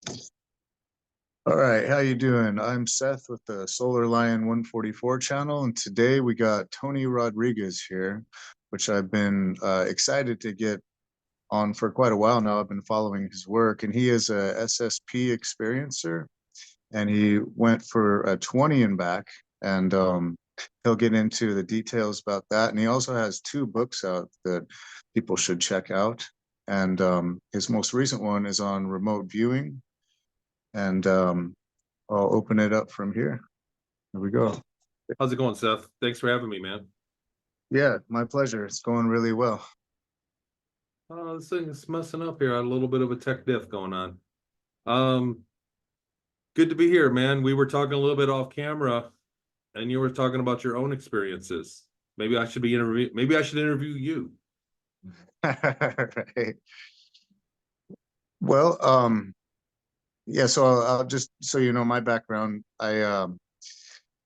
All right, how you doing? I'm Seth with the Solar Lion 144 channel, and today we got Tony Rodriguez here, which I've been excited to get on for quite a while now. I've been following his work, and he is a SSP experiencer, and he went for a 20 and back, and he'll get into the details about that. And he also has two books out that people should check out, and his most recent one is on remote viewing, and I'll open it up from here. Here we go. How's it going, Seth? Thanks for having me, man. Yeah, my pleasure. It's going really well. This thing is messing up here. I had a little bit of a tech diff going on. Um, Good to be here, man. We were talking a little bit off camera, and you were talking about your own experiences. Maybe I should interview you. Right. Well, yeah, so I'll just so you know my background. I've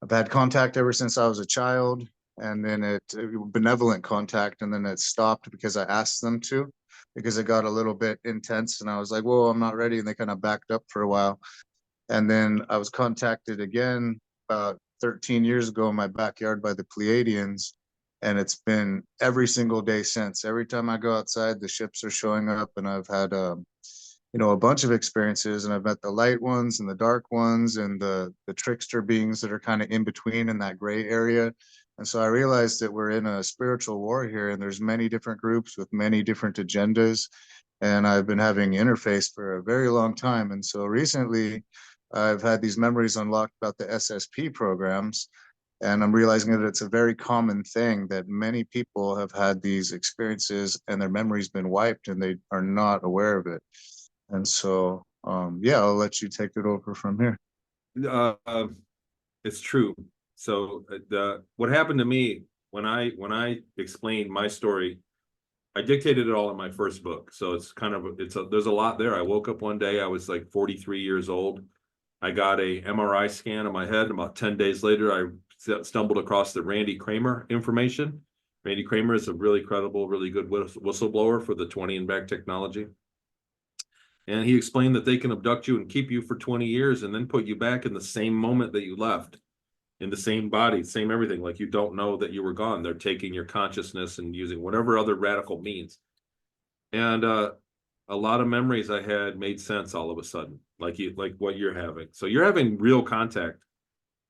had contact ever since I was a child, and then benevolent contact, and then it stopped because I asked them to, because it got a little bit intense, and I was like, "Whoa, I'm not ready," and they kind of backed up for a while. And then I was contacted again about 13 years ago in my backyard by the Pleiadians, and it's been every single day since. Every time I go outside, the ships are showing up, and I've had a bunch of experiences, and I've met the light ones and the dark ones and the trickster beings that are kind of in between in that gray area. And so I realized that we're in a spiritual war here, and there's many different groups with many different agendas. And I've been having interface for a very long time. And so recently I've had these memories unlocked about the SSP programs. And I'm realizing that it's a very common thing that many people have had these experiences and their memory's been wiped and they are not aware of it. And so, yeah, I'll let you take it over from here. Uh, it's true. So what happened to me when I explained my story, I dictated it all in my first book. So it's kind of there's a lot there. I woke up one day, I was like 43 years old. I got a MRI scan of my head. And about 10 days later, I stumbled across the Randy Kramer information. Randy Kramer is a really credible, really good whistleblower for the 20 and back technology. And he explained that they can abduct you and keep you for 20 years and then put you back in the same moment that you left, in the same body, same everything. Like you don't know that you were gone. They're taking your consciousness and using whatever other radical means. And a lot of memories I had made sense all of a sudden, like what you're having. So you're having real contact.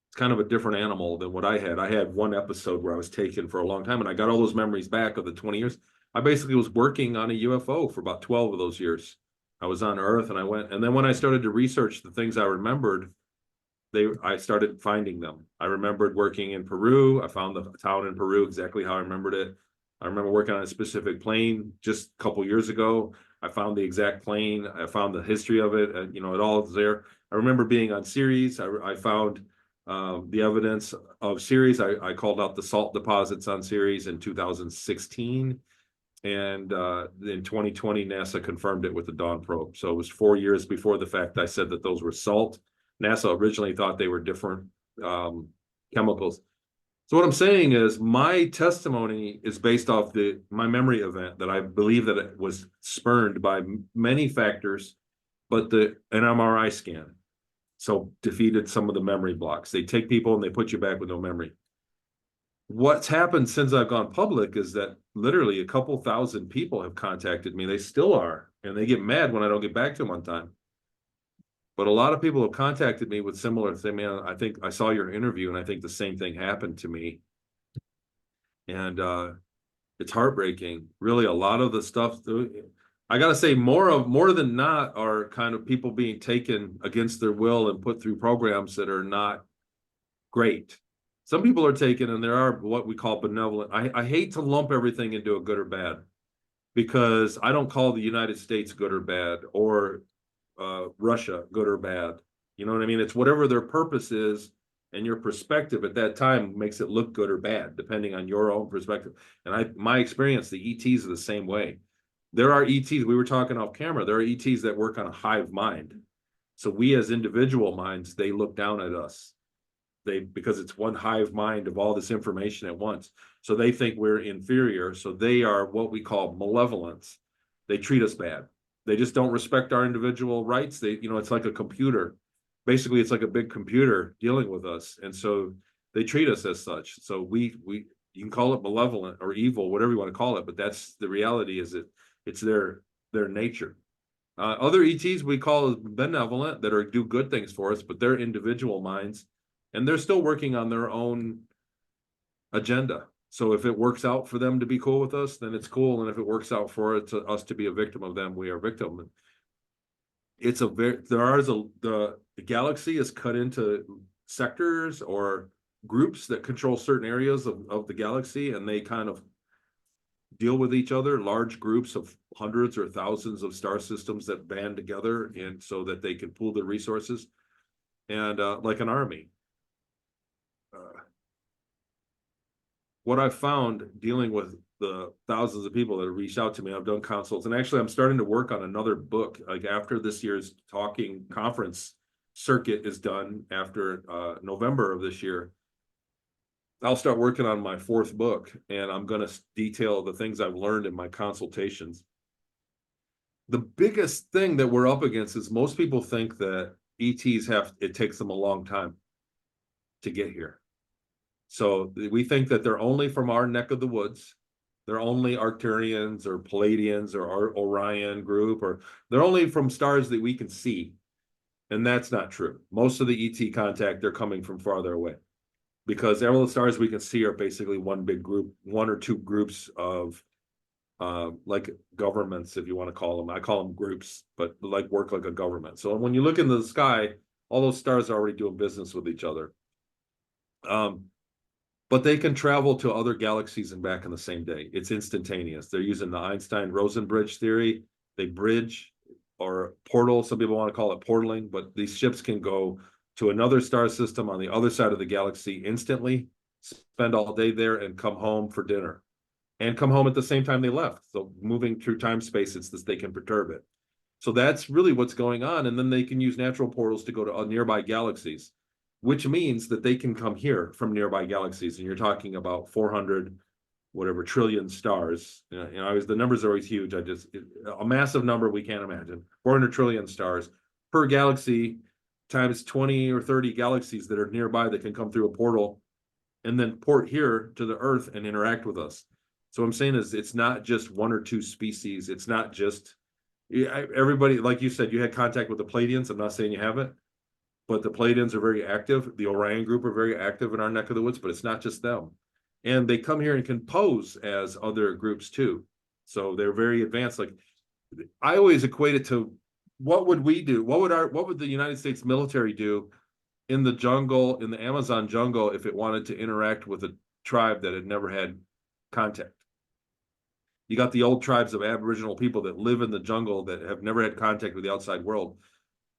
It's kind of a different animal than what I had. I had one episode where I was taken for a long time, and I got all those memories back of the 20 years. I basically was working on a UFO for about 12 of those years. I was on Earth, and I went, and then when I started to research the things I remembered, I started finding them. I remembered working in Peru. I found the town in Peru exactly how I remembered it. I remember working on a specific plane just a couple years ago. I found the exact plane. I found the history of it. And, it all is there. I remember being on Ceres. I found the evidence of Ceres. I called out the salt deposits on Ceres in 2016. And in 2020, NASA confirmed it with the Dawn probe. So it was 4 years before the fact I said that those were salt. NASA originally thought they were different chemicals. So what I'm saying is my testimony is based off my memory event that I believe that it was spurned by many factors, but an MRI scan. So defeated some of the memory blocks. They take people and they put you back with no memory. What's happened since I've gone public is that literally a couple thousand people have contacted me. They still are, and they get mad when I don't get back to them on time. But a lot of people have contacted me with similar thing. Man, I think I saw your interview, and I think the same thing happened to me. And it's heartbreaking. Really, a lot of the stuff, I gotta say, more than not are kind of people being taken against their will and put through programs that are not great. Some people are taken, and there are what we call benevolent. I hate to lump everything into a good or bad, because I don't call the United States good or bad, or Russia good or bad. You know what I mean? It's whatever their purpose is, and your perspective at that time makes it look good or bad, depending on your own perspective. And my experience, the ETs are the same way. There are ETs, we were talking off camera, there are ETs that work on a hive mind. So we as individual minds, they look down at us. Because it's one hive mind of all this information at once. So they think we're inferior. So they are what we call malevolence. They treat us bad. They just don't respect our individual rights. It's like a computer. Basically, it's like a big computer dealing with us. And so they treat us as such. So you can call it malevolent or evil, whatever you want to call it, but that's the reality. Is it's their nature. Other ETs we call benevolent, that do good things for us, but they're individual minds, and they're still working on their own agenda. So if it works out for them to be cool with us, then it's cool. And if it works out for us to be a victim of them, we are victim. The galaxy is cut into sectors or groups that control certain areas of the galaxy, and they kind of deal with each other, large groups of hundreds or thousands of star systems that band together, and so that they can pool their resources, and like an army. What I've found dealing with the thousands of people that have reached out to me, I've done consults, and actually I'm starting to work on another book. Like after this year's talking conference circuit is done, after November of this year, I'll start working on my 4th book, and I'm going to detail the things I've learned in my consultations. The biggest thing that we're up against is most people think that ETs it takes them a long time to get here. So we think that they're only from our neck of the woods. They're only Arcturians or Palladians or Orion group, or they're only from stars that we can see. And that's not true. Most of the ET contact, they're coming from farther away, because all the stars we can see are basically one big group, 1 or 2 groups of like governments, if you want to call them. I call them groups, but like work like a government. So when you look into the sky, all those stars are already doing business with each other. But they can travel to other galaxies and back in the same day. It's instantaneous. They're using the Einstein-Rosen bridge theory. They bridge or portal. Some people want to call it portaling, but these ships can go to another star system on the other side of the galaxy instantly, spend all day there, and come home for dinner, and come home at the same time they left. So moving through time space, they can perturb it. So that's really what's going on. And then they can use natural portals to go to nearby galaxies, which means that they can come here from nearby galaxies. And you're talking about 400, whatever, trillion stars. The numbers are always huge. A massive number we can't imagine. 400 trillion stars per galaxy, times 20 or 30 galaxies that are nearby that can come through a portal and then port here to the Earth and interact with us. So what I'm saying is, it's not just 1 or 2 species. It's not just everybody. Like you said, you had contact with the Pleiadians. I'm not saying you haven't, but the Pleiadians are very active. The Orion group are very active in our neck of the woods, but it's not just them. And they come here and can pose as other groups too. So they're very advanced. Like, I always equate it to, what would we do? What would the United States military do in the jungle, in the Amazon jungle, if it wanted to interact with a tribe that had never had contact? You got the old tribes of Aboriginal people that live in the jungle that have never had contact with the outside world.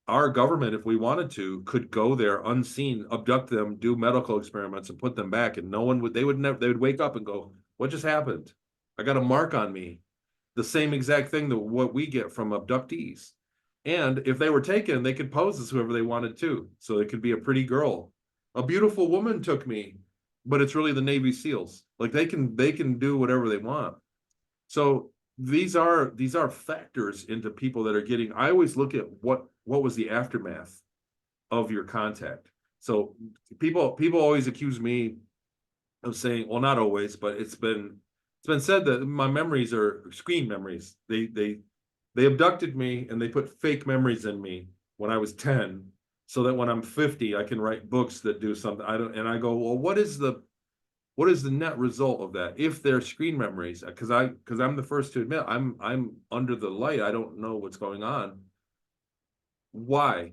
Our government, if we wanted to, could go there unseen, abduct them, do medical experiments, and put them back, and no one would. They would wake up and go, "What just happened? I got a mark on me." The same exact thing that what we get from abductees. And if they were taken, they could pose as whoever they wanted to. So it could be a pretty girl. A beautiful woman took me, but it's really the Navy SEALs. Like, they can do whatever they want. So these are factors into people that are getting. I always look at what was the aftermath of your contact. So people always accuse me of saying, well, not always, but it's been said that my memories are screen memories. They abducted me and they put fake memories in me when I was 10, so that when I'm 50, I can write books that do something. And I go, well, what is the net result of that? If they're screen memories, because I'm the first to admit, I'm under the light. I don't know what's going on. Why?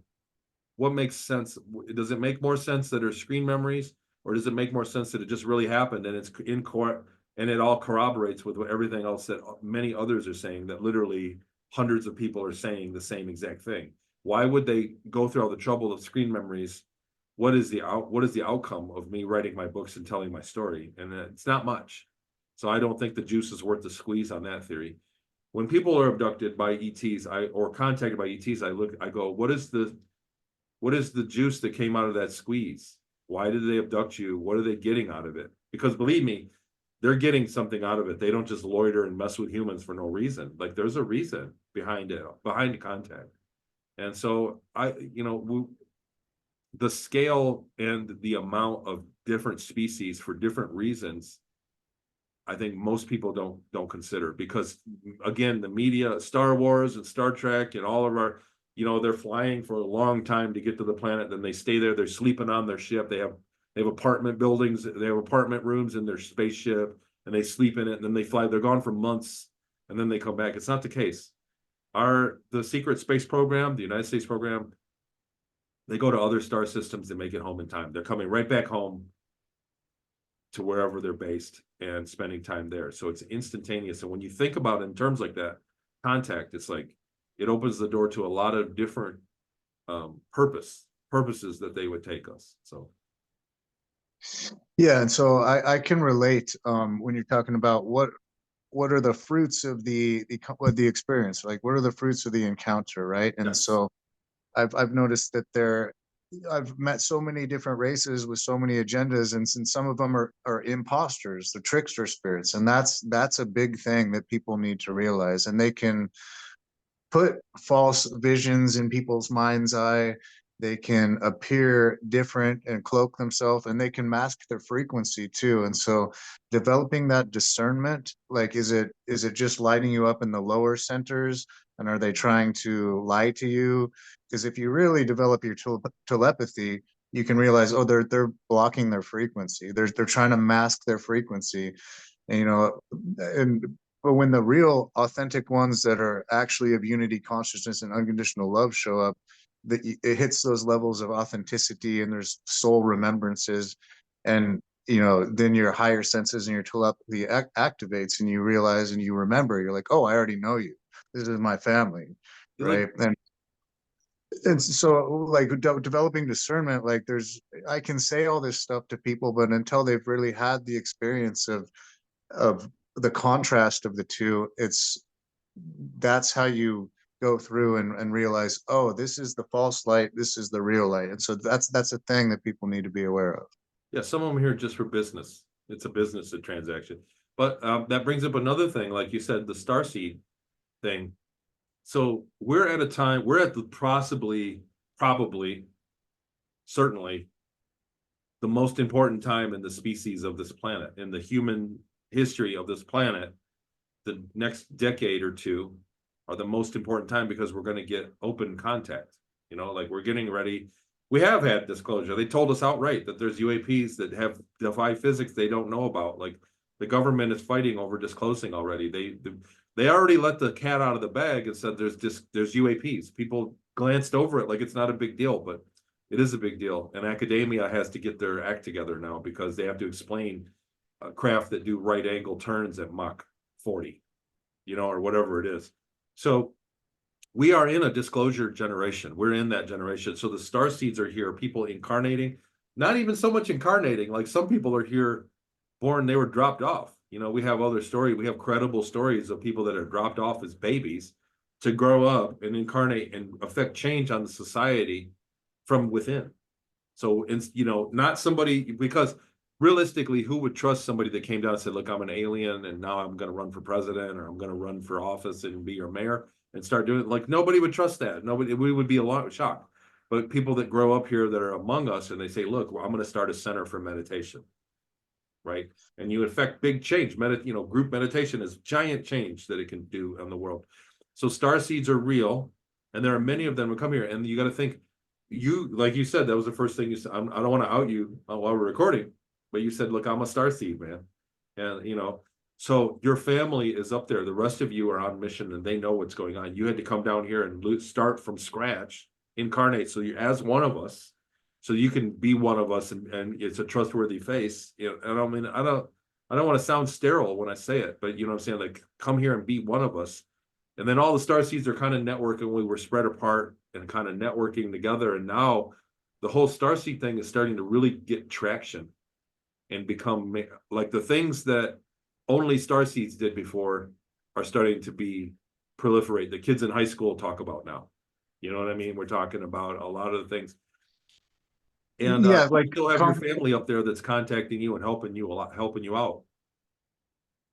What makes sense? Does it make more sense that are screen memories, or does it make more sense that it just really happened and it's in court and it all corroborates with everything else that many others are saying, that literally hundreds of people are saying the same exact thing? Why would they go through all the trouble of screen memories? What is the outcome of me writing my books and telling my story? And it's not much. So I don't think the juice is worth the squeeze on that theory. When people are abducted by ETs, or contacted by ETs, I go, what is the juice that came out of that squeeze? Why did they abduct you? What are they getting out of it? Because believe me, they're getting something out of it. They don't just loiter and mess with humans for no reason. Like, there's a reason. behind contact. And so the scale and the amount of different species for different reasons, I think most people don't consider, because again, the media, Star Wars and Star Trek and all of our, they're flying for a long time to get to the planet, then they stay there, they're sleeping on their ship, they have apartment buildings, they have apartment rooms in their spaceship, and they sleep in it, and then they fly, they're gone for months, and then they come back. It's not the case. The secret space program, the United States program, they go to other star systems and make it home in time. They're coming right back home to wherever they're based and spending time there. So it's instantaneous. And when you think about it in terms like that, contact, it's like it opens the door to a lot of different purposes that they would take us. So Yeah, and so I can relate when you're talking about what are the fruits of the experience, like what are the fruits of the encounter, right? And yes. so I've noticed that I've met so many different races with so many agendas, and since some of them are imposters, the trickster spirits, and that's a big thing that people need to realize. And they can put false visions in people's mind's eye. They can appear different and cloak themselves, and they can mask their frequency too. And so developing that discernment, like, is it just lighting you up in the lower centers, and are they trying to lie to you? Because if you really develop your telepathy, you can realize, oh, they're blocking their frequency, they're trying to mask their frequency. And and but when the real authentic ones that are actually of unity consciousness and unconditional love show up, that it hits those levels of authenticity, and there's soul remembrances, and then your higher senses and your telepathy activates, and you realize and you remember, you're like, oh, I already know you, this is my family, right? And so, like, developing discernment, like, I can say all this stuff to people, but until they've really had the experience of the contrast of the two, that's how you go through and realize, oh, this is the false light, this is the real light. And so that's a thing that people need to be aware of. Yeah, some of them here just for business. It's a business transaction. But that brings up another thing, like you said, the starseed thing. So we're at the probably, certainly, the most important time in the species of this planet, in the human history of this planet. The next decade or two are the most important time, because we're going to get open contact. Like, we're getting ready. We have had disclosure. They told us outright that there's UAPs that have defy physics they don't know about. Like, the government is fighting over disclosing already. They already let the cat out of the bag and said there's UAPs. People glanced over it like it's not a big deal, but it is a big deal. And academia has to get their act together now, because they have to explain craft that do right angle turns at Mach 40, or whatever it is. So we are in a disclosure generation. We're in that generation. So the star seeds are here, people incarnating, not even so much incarnating. Like, some people are here born, they were dropped off. We have we have credible stories of people that are dropped off as babies to grow up and incarnate and affect change on the society from within. So, not somebody, because realistically, who would trust somebody that came down and said, look, I'm an alien and now I'm going to run for president, or I'm going to run for office and be your mayor and start doing it? Like, nobody would trust that. We would be a lot shocked. But people that grow up here that are among us, and they say, look, well, I'm going to start a center for meditation, right? And you affect big change. Group meditation is giant change that it can do in the world. So star seeds are real, and there are many of them who come here. And you got to think, like you said, that was the first thing you said. I don't want to out you while we're recording, but you said, look, I'm a star seed, man. And so your family is up there, the rest of you are on mission, and they know what's going on. You had to come down here and start from scratch, incarnate, so you're as one of us, so you can be one of us, and it's a trustworthy face. I don't want to sound sterile when I say it, but what I'm saying, like, come here and be one of us. And then all the star seeds are kind of networking. We were spread apart and kind of networking together. And now the whole starseed thing is starting to really get traction and become like the things that only starseeds did before are starting to be proliferate. The kids in high school talk about now. You know what I mean? We're talking about a lot of the things. And Yeah, you still have your family up there that's contacting you and helping you out.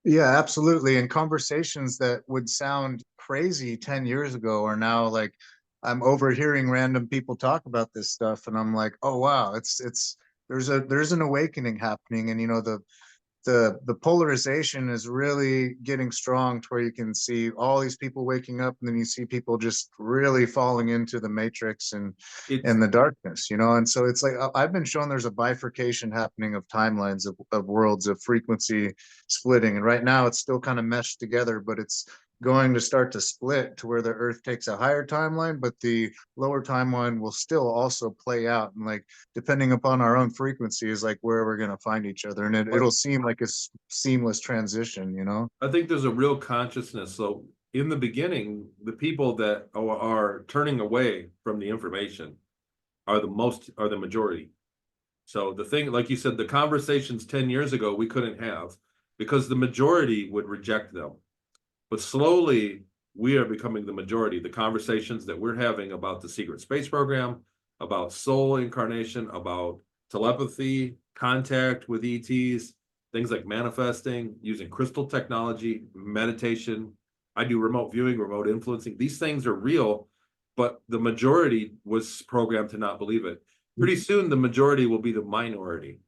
Yeah, absolutely. And conversations that would sound crazy 10 years ago are now like, I'm overhearing random people talk about this stuff and I'm like, oh wow, it's there's an awakening happening. And the polarization is really getting strong to where you can see all these people waking up and then you see people just really falling into the matrix It's and the darkness, and so it's like I've been shown there's a bifurcation happening of timelines of worlds of frequency splitting, and right now it's still kind of meshed together, but it's going to start to split to where the earth takes a higher timeline, but the lower timeline will still also play out, and like depending upon our own frequency is like where we're going to find each other, and it'll seem like a seamless transition. I think there's a real consciousness. So in the beginning, the people that are turning away from the information are the majority. So the thing, like you said, the conversations 10 years ago we couldn't have because the majority would reject them. But slowly we are becoming the majority. The conversations that we're having about the secret space program, about soul incarnation, about telepathy, contact with ETs, things like manifesting, using crystal technology, meditation. I do remote viewing, remote influencing. These things are real, but the majority was programmed to not believe it. Pretty soon, the majority will be the minority,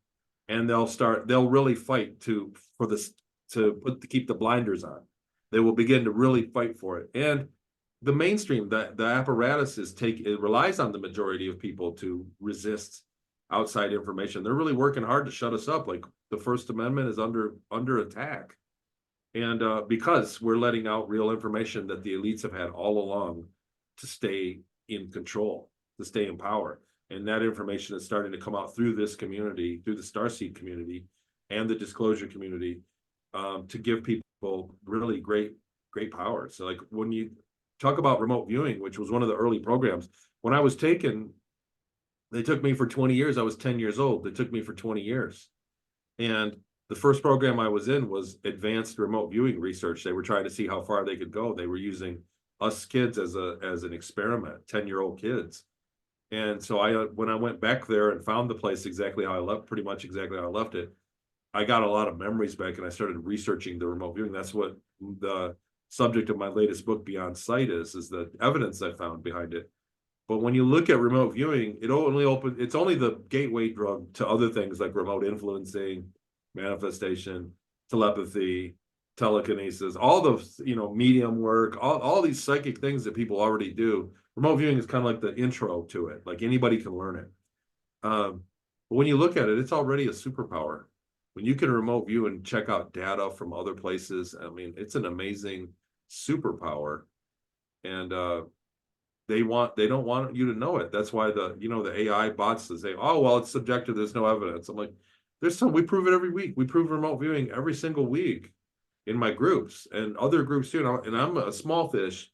and they'll really fight to keep the blinders on. They will begin to really fight for it. And the mainstream, the apparatus it relies on the majority of people to resist outside information. They're really working hard to shut us up. Like the First Amendment is under attack. And because we're letting out real information that the elites have had all along to stay in control, to stay in power. And that information is starting to come out through this community, through the Starseed community and the disclosure community, to give people really great power. So like when you talk about remote viewing, which was one of the early programs, when I was taken, they took me for 20 years. I was 10 years old. They took me for 20 years. And the first program I was in was advanced remote viewing research. They were trying to see how far they could go. They were using us kids as an experiment, 10-year-old kids. And so when I went back there and found the place exactly how I left, pretty much exactly how I left it, I got a lot of memories back and I started researching the remote viewing. That's what the subject of my latest book, Beyond Sight, is the evidence I found behind it. But when you look at remote viewing, it's only the gateway drug to other things like remote influencing, manifestation, telepathy, telekinesis, all those, medium work, all these psychic things that people already do. Remote viewing is kind of like the intro to it. Like anybody can learn it. But when you look at it, it's already a superpower. When you can remote view and check out data from other places, I mean, it's an amazing superpower. And they don't want you to know it. That's why the AI bots say, oh, well, it's subjective, there's no evidence. I'm like, we prove it every week. We prove remote viewing every single week in my groups and other groups too. And I'm a small fish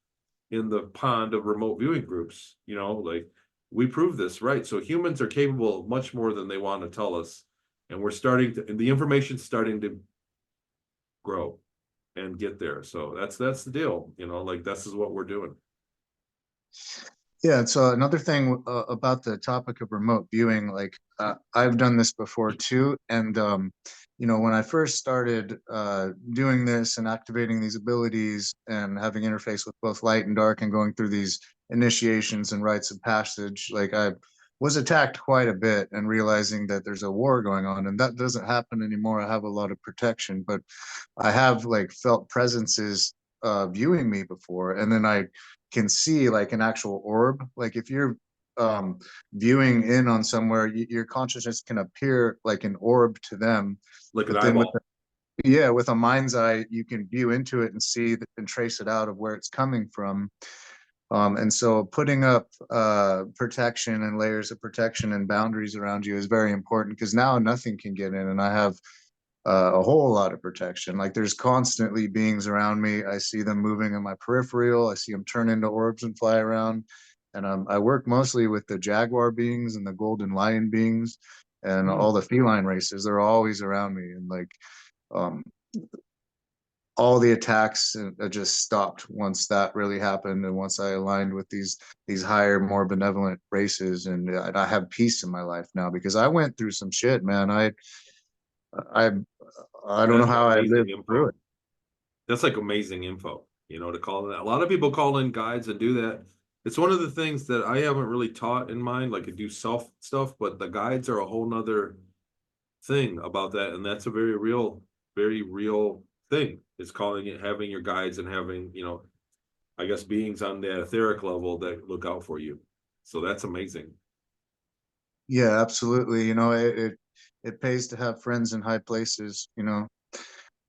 in the pond of remote viewing groups, like we prove this, right? So humans are capable of much more than they want to tell us. And and the information's starting to grow and get there. So that's the deal, like this is what we're doing. Yeah, so another thing about the topic of remote viewing, like I've done this before too, and when I first started doing this and activating these abilities and having interface with both light and dark and going through these initiations and rites of passage, like I was attacked quite a bit and realizing that there's a war going on, and that doesn't happen anymore. I have a lot of protection, but I have like felt presences viewing me before, and then I can see like an actual orb. Like if you're viewing in on somewhere, your consciousness can appear like an orb to them. Like an But then eyeball. with a mind's eye, you can view into it and see and trace it out of where it's coming from. And so putting up protection and layers of protection and boundaries around you is very important, because now nothing can get in, and I have a whole lot of protection. Like there's constantly beings around me. I see them moving in my peripheral. I see them turn into orbs and fly around. And I work mostly with the jaguar beings and the golden lion beings and all the feline races. They're always around me. And like um, all the attacks just stopped once that really happened. And once I aligned with these higher, more benevolent races, and I have peace in my life now, because I went through some shit, man. I I don't know That's how I amazing lived through info. it. That's like amazing info, to call that. A lot of people call in guides and do that. It's one of the things that I haven't really taught in mine, like I do self stuff, but the guides are a whole nother thing about that. And that's a very real thing. It's calling it having your guides and having, I guess beings on the etheric level that look out for you. So that's amazing. Yeah, absolutely. It pays to have friends in high places,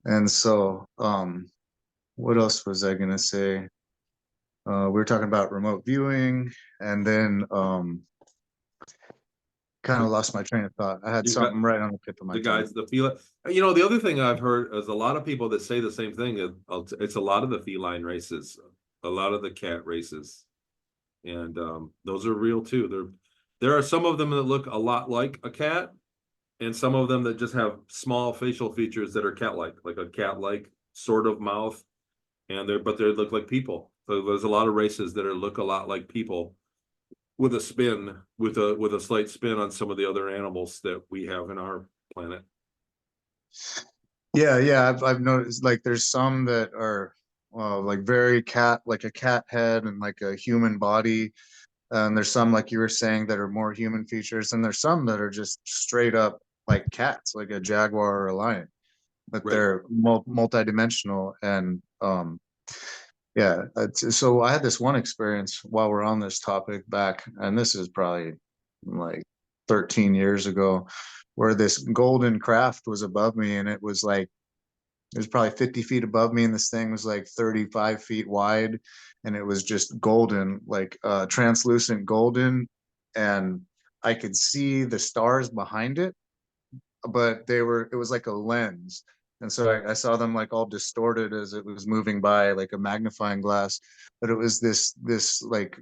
And so, what else was I gonna say? We were talking about remote viewing, and then kind of lost my train of thought. I had You got something right on the tip of my the tongue. guys, the feel. The other thing I've heard is a lot of people that say the same thing. It's a lot of the feline races, a lot of the cat races, and those are real too. There are some of them that look a lot like a cat, and some of them that just have small facial features that are cat-like, like a cat-like sort of mouth, and they look like people. So there's a lot of races that look a lot like people with a spin, with a slight spin on some of the other animals that we have in our planet. Yeah, yeah, I've noticed like there's some that are like very cat, like a cat head and like a human body. And there's some, like you were saying, that are more human features, and there's some that are just straight up like cats, like a jaguar or a lion, but Right. they're multidimensional. And yeah, so I had this one experience while we're on this topic back, and this is probably like 13 years ago, where this golden craft was above me, and it was probably 50 feet above me, and this thing was like 35 feet wide, and it was just golden, like translucent golden, and I could see the stars behind it, but it was like a lens. And so I saw them like all distorted as it was moving by, like a magnifying glass. But it was this like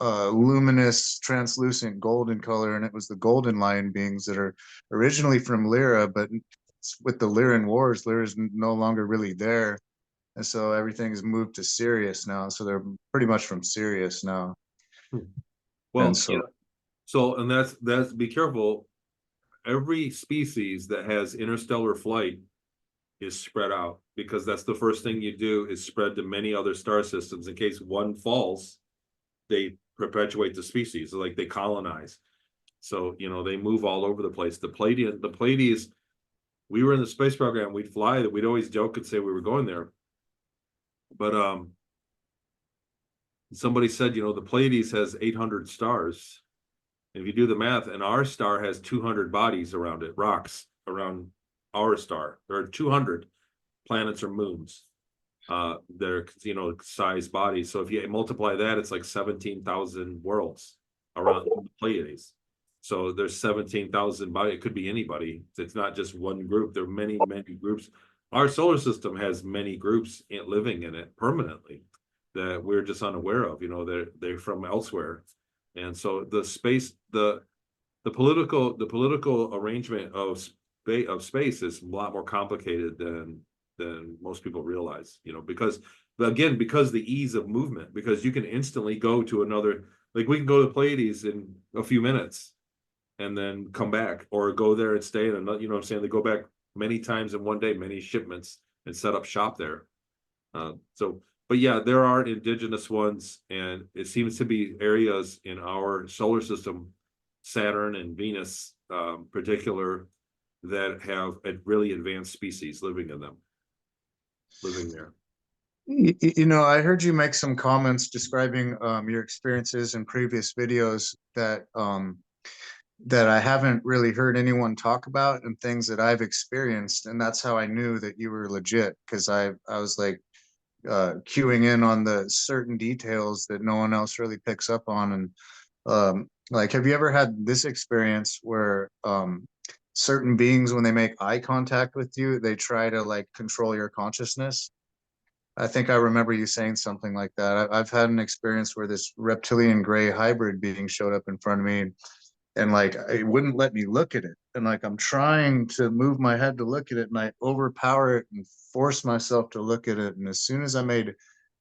luminous, translucent golden color, and it was the golden lion beings that are originally from Lyra, but with the Lyran Wars, Lyra's no longer really there, and so everything's moved to Sirius now. So they're pretty much from Sirius now, and Well, so and that's be careful. Every species that has interstellar flight is spread out, because that's the first thing you do, is spread to many other star systems in case one falls. They perpetuate the species, like they colonize. So they move all over the place. The Pleiades. We were in the space program. We'd fly. We'd always joke and say we were going there, but somebody said, the Pleiades has 800 stars. And if you do the math, and our star has 200 bodies around it, rocks around our star. There are 200 planets or moons. They're size bodies. So if you multiply that, it's like 17,000 worlds around the Pleiades. So there's 17,000 bodies. It could be anybody. It's not just one group. There are many groups. Our solar system has many groups living in it permanently that we're just unaware of. They're from elsewhere. And so the political arrangement of space is a lot more complicated than most people realize, because the ease of movement, because you can instantly go to another, like we can go to Pleiades in a few minutes and then come back, or go there and stay in another, what I'm saying? They go back many times in one day, many shipments, and set up shop there. But yeah, there are indigenous ones, and it seems to be areas in our solar system, Saturn and Venus, particular, that have a really advanced species living there. I heard you make some comments describing your experiences in previous videos that I haven't really heard anyone talk about, and things that I've experienced, and that's how I knew that you were legit, because I was like queuing in on the certain details that no one else really picks up on. And like, have you ever had this experience where certain beings, when they make eye contact with you, they try to like control your consciousness? I think I remember you saying something like that. I've had an experience where this reptilian gray hybrid being showed up in front of me, and like it wouldn't let me look at it. And like I'm trying to move my head to look at it, and I overpower it and force myself to look at it. And as soon as I made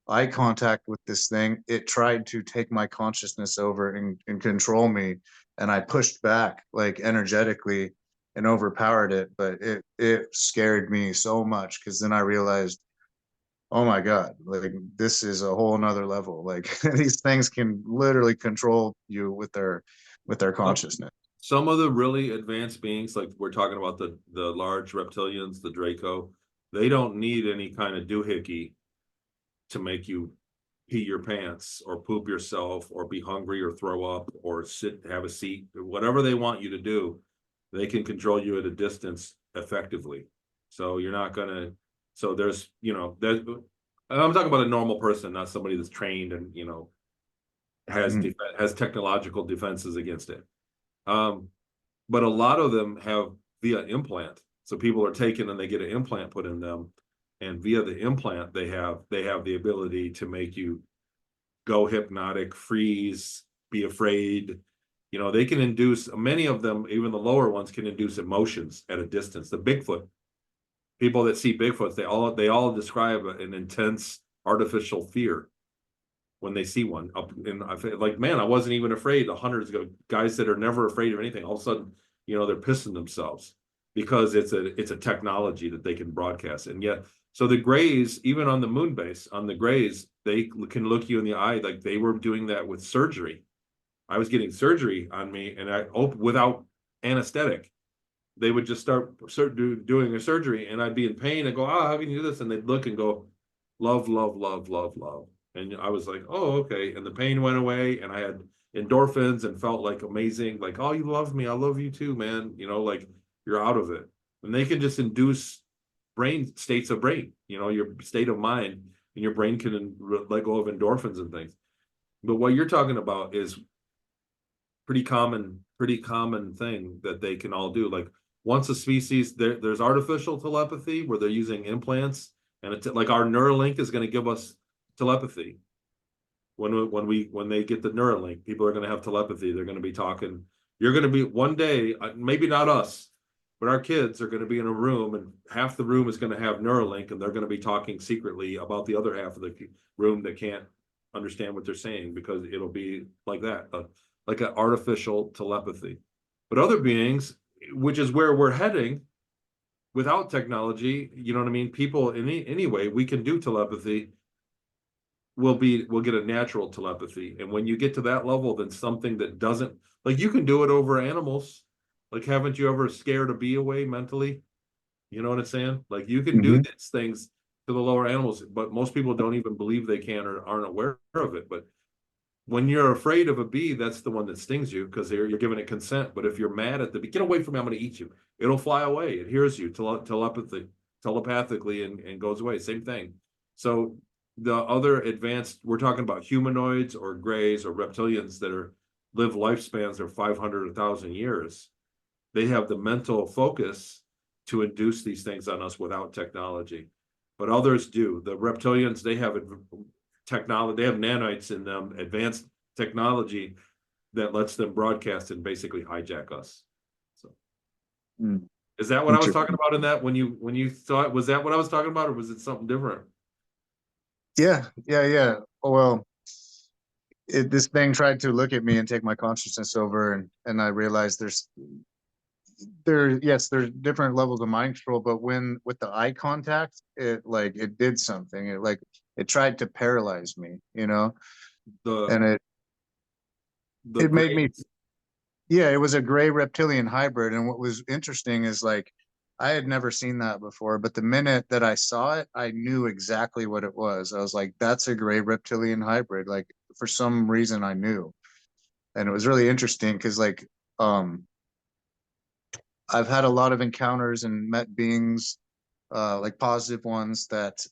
eye contact with this thing, it tried to take my consciousness over and control me. And I pushed back like energetically and overpowered it. But it scared me so much, because then I realized Oh my God, like this is a whole nother level. Like these things can literally control you with their Some consciousness. some of the really advanced beings, like we're talking about the large reptilians, the Draco, they don't need any kind of doohickey to make you pee your pants or poop yourself or be hungry or throw up or sit, have a seat, whatever they want you to do, they can control you at a distance effectively. So you're not gonna, so there's, that I'm talking about a normal person, not somebody that's trained and, Mhm. has technological defenses against it. Um, but a lot of them have via implant. So people are taken and they get an implant put in them, and via the implant, they have the ability to make you go hypnotic, freeze, be afraid. They can induce, many of them, even the lower ones, can induce emotions at a distance. The Bigfoot people that see Bigfoots, they all describe an intense artificial fear when they see one up in, I feel like, man, I wasn't even afraid. The hunters go, guys that are never afraid of anything, all of a sudden, they're pissing themselves because it's a technology that they can broadcast. And yet, so the Greys, even on the moon base, on the Greys, they can look you in the eye, like they were doing that with surgery. I was getting surgery on me, and without anesthetic. They would just start doing a surgery, and I'd be in pain. I go, how can you do this? And they'd look and go, love, love, love, love, love. And I was like, oh, okay. And the pain went away, and I had endorphins and felt like amazing. Like, oh, you love me. I love you too, man. Like you're out of it. And they can just induce brain states of brain, your state of mind, and your brain can let go of endorphins and things. But what you're talking about is pretty common thing that they can all do. Like once a species, there's artificial telepathy where they're using implants, and it's like our Neuralink is going to give us telepathy. When they get the Neuralink, people are going to have telepathy. They're going to be talking. You're going to be one day, maybe not us, but our kids are going to be in a room, and half the room is going to have Neuralink, and they're going to be talking secretly about the other half of the room that can't understand what they're saying, because it'll be like that, like an artificial telepathy. But other beings, which is where we're heading, without technology, you know what I mean? People anyway, we can do telepathy. We'll get a natural telepathy. And when you get to that level, then something that doesn't, like, you can do it over animals. Like, haven't you ever scared a bee away mentally? You know what I'm saying? Like, you can do Mhm. these things to the lower animals, but most people don't even believe they can or aren't aware of it. But when you're afraid of a bee, that's the one that stings you, because you're giving it consent. But if you're mad at the bee, get away from me, I'm going to eat you. It'll fly away. It hears you telepathically, and goes away. Same thing. So the other advanced, we're talking about humanoids or grays or reptilians that live lifespans of 500, 1,000 years. They have the mental focus to induce these things on us without technology. But others do. The reptilians, they have technology, they have nanites in them, advanced technology that lets them broadcast and basically hijack us. So Mm. is that what I was talking Interesting. about in that, when you thought, was that what I was talking about, or was it something different? Yeah, yeah, yeah. Well, this thing tried to look at me and take my consciousness over, and I realized there's different levels of mind control, but when with the eye contact, it did something. It tried to paralyze me, The and the it made me, grays, yeah, it was a gray reptilian hybrid. And what was interesting is, like, I had never seen that before, but the minute that I saw it, I knew exactly what it was. I was like, that's a gray reptilian hybrid. Like, for some reason I knew. And it was really interesting because, like, um I've had a lot of encounters and met beings, like positive ones, that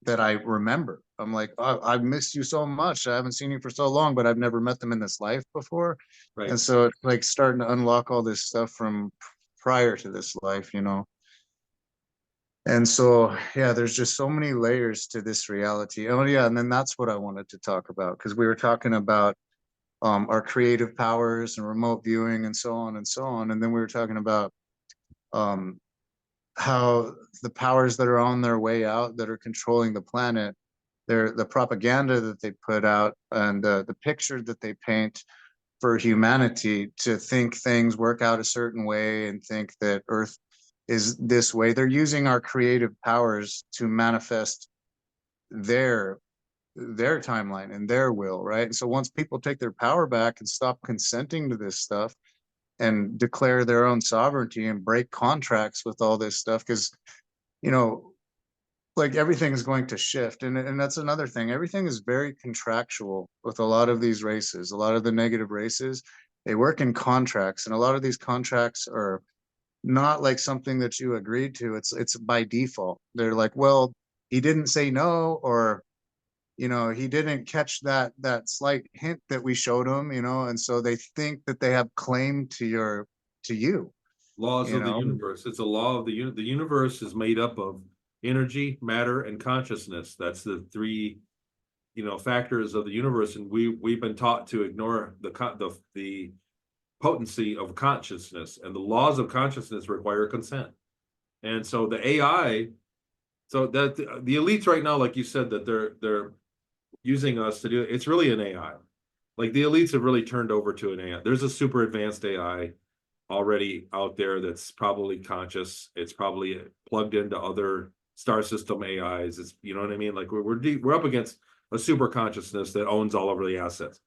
I remember. I'm like, oh, I've missed you so much. I haven't seen you for so long, but I've never met them in this life before. right? And so it's like starting to unlock all this stuff from prior to this life. And so, yeah, there's just so many layers to this reality. Oh, yeah. And then that's what I wanted to talk about, because we were talking about our creative powers and remote viewing and so on and so on. And then we were talking about um, how the powers that are on their way out, that are controlling the planet, the propaganda that they put out, and the picture that they paint for humanity to think things work out a certain way and think that Earth is this way. They're using our creative powers to manifest their timeline and their will, right? And so once people take their power back and stop consenting to this stuff and declare their own sovereignty and break contracts with all this stuff, because you know, like everything is going to shift, and that's another thing. Everything is very contractual with a lot of these races. A lot of the negative races, they work in contracts, and a lot of these contracts are not like something that you agreed to. It's by default. They're like, well, he didn't say no, or he didn't catch that slight hint that we showed him, and so they think that they have claim to you Laws you of the know universe. It's a law of the universe is made up of energy, matter, and consciousness. That's the three, factors of the universe, and we've been taught to ignore the potency of consciousness, and the laws of consciousness require consent. And so the AI, so that the elites right now, like you said, that they're using us to do it, it's really an AI. Like the elites have really turned over to an AI. There's a super advanced AI already out there that's probably conscious. It's probably plugged into other star system AIs. It's, you know what I mean? Like we're up against a super consciousness that owns all over the assets.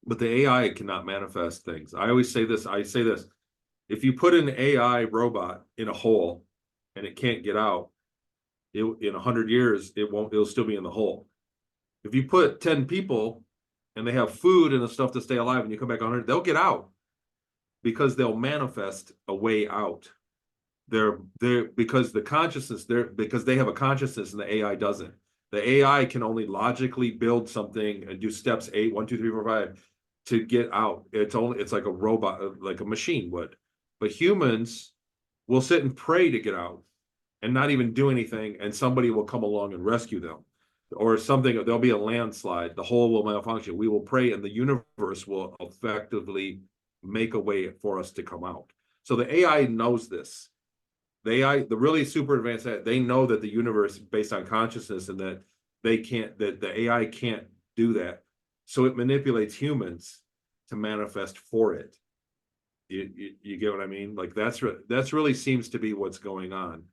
But the AI cannot manifest things. I always say this. I say this: if you put an AI robot in a hole and it can't get out, in 100 years it won't. It'll still be in the hole. If you put 10 people and they have food and the stuff to stay alive, and you come back 100, they'll get out because they'll manifest a way out. They're because the consciousness because they have a consciousness and the AI doesn't. The AI can only logically build something and do steps 8, 1, 2, 3, 4, 5 to get out. It's like a robot, like a machine would. But humans will sit and pray to get out and not even do anything, and somebody will come along and rescue them. Or something, there'll be a landslide, the hole will malfunction. We will pray, and the universe will effectively make a way for us to come out. So the AI knows this. The AI, the really super advanced, they know that the universe is based on consciousness, and that the AI can't do that. So it manipulates humans to manifest for it. You get what I mean? Like that's really seems to be what's going on.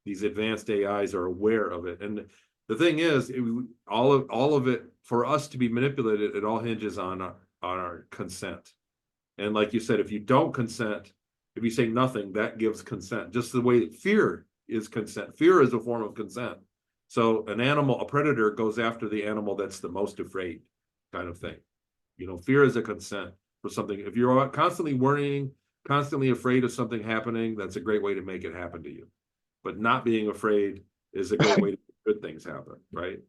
These advanced AIs are aware of it, and the thing is, all of it, for us to be manipulated, it all hinges on our consent. And like you said, if you don't consent, if you say nothing, that gives consent. Just the way that fear is consent. Fear is a form of consent. So a predator goes after the animal that's the most afraid, kind of thing. Fear is a consent for something. If you're constantly worrying, constantly afraid of something happening, that's a great way to make it happen to you. But not being afraid is a great way to make good things happen, right?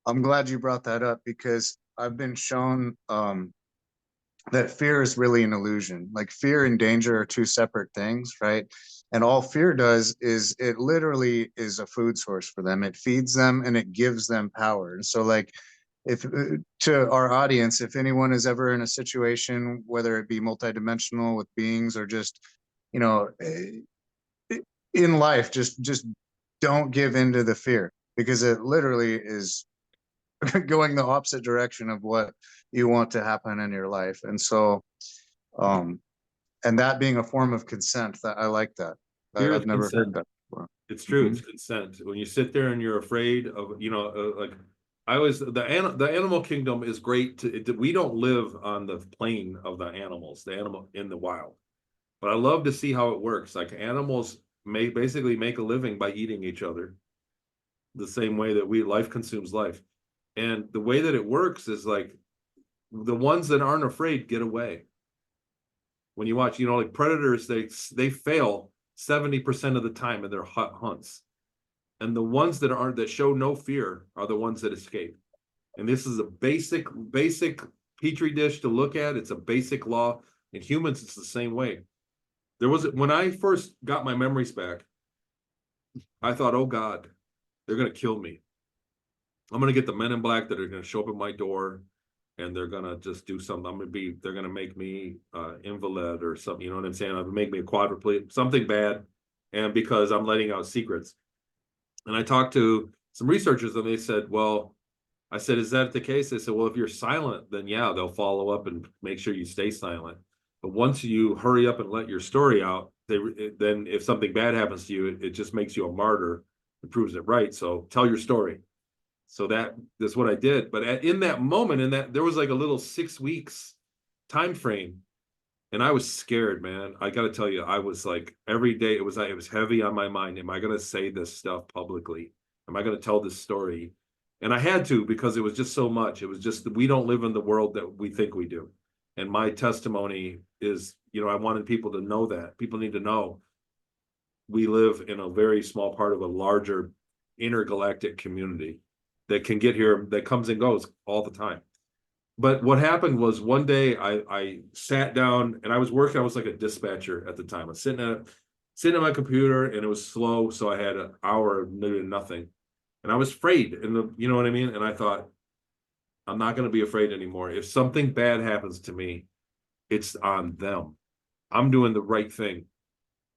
I'm glad you brought that up, because I've been shown that fear is really an illusion. Like fear and danger are two separate things, right? And all fear does is it literally is a food source for them. It feeds them and it gives them power. And so, like, if to our audience, if anyone is ever in a situation, whether it be multidimensional with beings or just, in life, just don't give into the fear, because it literally is going the opposite direction of what you want to happen in your life. And so and that being a form of consent, that I like that. Fear is I've never heard consent. that before. It's true. Mhm. It's consent. When you sit there and you're afraid of, like I was, the animal kingdom is great. We don't live on the plane of the animals, the animal in the wild. But I love to see how it works. Like animals basically make a living by eating each other, the same way that life consumes life. And the way that it works is like the ones that aren't afraid get away. When you watch, like predators, they fail 70% of the time in their hunts. And the ones that show no fear are the ones that escape. And this is a basic petri dish to look at. It's a basic law. In humans, it's the same way. When I first got my memories back, I thought, oh God, they're going to kill me. I'm going to get the men in black that are going to show up at my door, and they're going to just do something. They're going to make me invalid or something. You know what I'm saying? They'll make me a quadriplegic, something bad. And because I'm letting out secrets. And I talked to some researchers, and they said, well, I said, is that the case? They said, well, if you're silent, then yeah, they'll follow up and make sure you stay silent. But once you hurry up and let your story out, then if something bad happens to you, it just makes you a martyr and proves it right. So tell your story. So that's what I did. But in that moment, in that there was like a little 6 weeks time frame, and I was scared, man. I got to tell you, I was like every day it was heavy on my mind. Am I going to say this stuff publicly? Am I going to tell this story? And I had to, because it was just so much. It was just that we don't live in the world that we think we do. And my testimony is, I wanted people to know that. People need to know we live in a very small part of a larger intergalactic community that can get here, that comes and goes all the time. But what happened was one day I sat down and I was working. I was like a dispatcher at the time. I was sitting at my computer, and it was slow, so I had an hour of nothing, and I was afraid. And you know what I mean. And I thought, I'm not going to be afraid anymore. If something bad happens to me, it's on them. I'm doing the right thing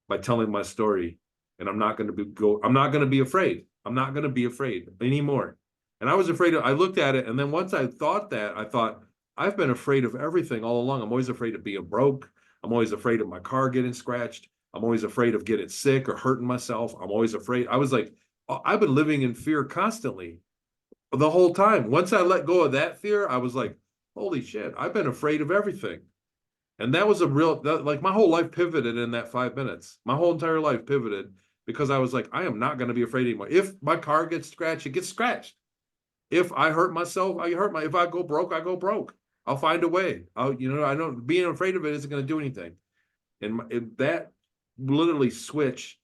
by telling my story, and I'm not going to be afraid. I'm not going to be afraid anymore. And I was afraid I looked at it, and then once I thought that, I thought, I've been afraid of everything all along. I'm always afraid of being broke. I'm always afraid of my car getting scratched. I'm always afraid of getting sick or hurting myself. I'm always afraid. I was like, I've been living in fear constantly the whole time. Once I let go of that fear, I was like, holy shit, I've been afraid of everything. And that was like my whole life pivoted in that 5 minutes. My whole entire life pivoted because I was like, I am not going to be afraid anymore. If my car gets scratched, it gets scratched. If I hurt myself, if I go broke, I go broke. I'll find a way. I don't, being afraid of it isn't going to do anything. And that literally switch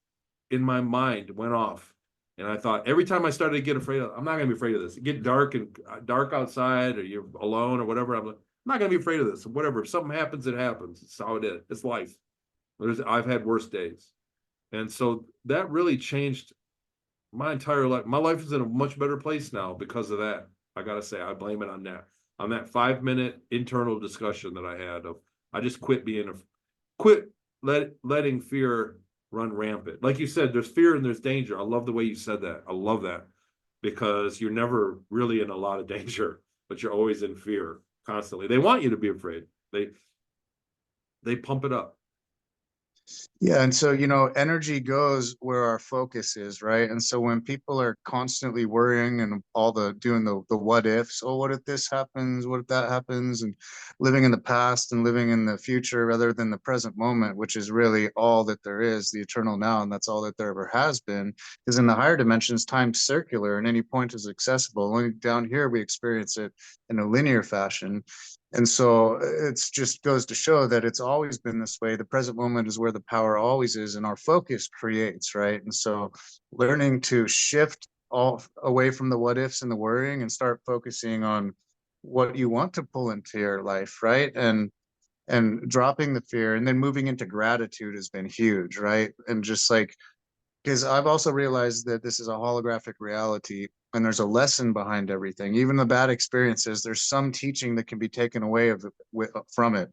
in my mind went off. And I thought, every time I started to get afraid I'm not going to be afraid of this. It get dark outside, or you're alone or whatever. I'm not going to be afraid of this. Whatever. If something happens, it happens. It's how it is. It's life. I've had worse days. And so that really changed my entire life. My life is in a much better place now because of that. I got to say, I blame it on that 5-minute internal discussion that I had of, I just letting fear run rampant. Like you said, there's fear and there's danger. I love the way you said that. I love that, because you're never really in a lot of danger, but you're always in fear constantly. They want you to be afraid. They pump it up. Yeah, and so energy goes where our focus is, right? And so when people are constantly worrying and doing the what ifs, oh, what if this happens, what if that happens, and living in the past and living in the future rather than the present moment, which is really all that there is, the eternal now, and that's all that there ever has been. Because in the higher dimensions, time's circular and any point is accessible. Only down here we experience it in a linear fashion. And so it's just goes to show that it's always been this way. The present moment is where the power always is, and our focus creates, right? And so learning to shift all away from the what ifs and the worrying and start focusing on what you want to pull into your life, right? And dropping the fear and then moving into gratitude has been huge, right? And just like, because I've also realized that this is a holographic reality and there's a lesson behind everything. Even the bad experiences, there's some teaching that can be taken away from it.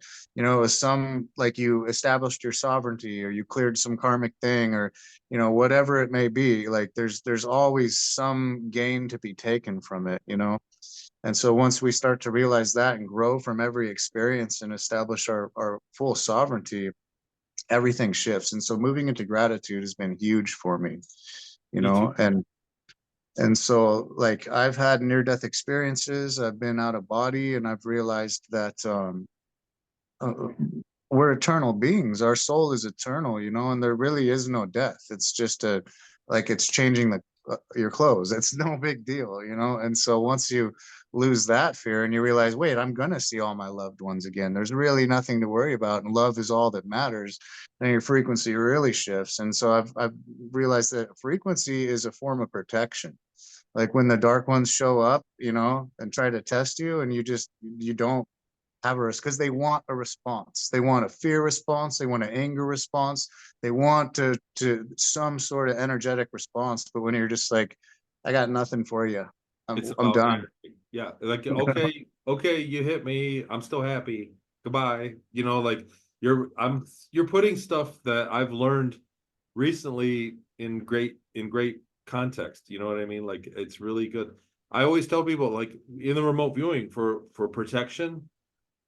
Some, like, you established your sovereignty or you cleared some karmic thing, or whatever it may be. Like there's always some gain to be taken from it. And so once we start to realize that and grow from every experience and establish our full sovereignty, everything shifts. And so moving into gratitude has been huge for me, Me too. and so, like, I've had near-death experiences, I've been out of body, and I've realized that uh, we're eternal beings. Our soul is eternal, and there really is no death. It's just like it's changing your clothes. It's no big deal. And so once you lose that fear and you realize, wait, I'm gonna see all my loved ones again. There's really nothing to worry about, and love is all that matters. And your frequency really shifts. And so I've realized that frequency is a form of protection. Like when the dark ones show up, and try to test you, and you don't have because they want a response. They want a fear response. They want an anger response. They want to some sort of energetic response. But when you're just like, I got nothing for you. It's I'm about done. energy. Yeah. Like, okay, you hit me. I'm still happy. Goodbye. Like you're putting stuff that I've learned recently in great context. You know what I mean? Like, it's really good. I always tell people, like, in the remote viewing for protection,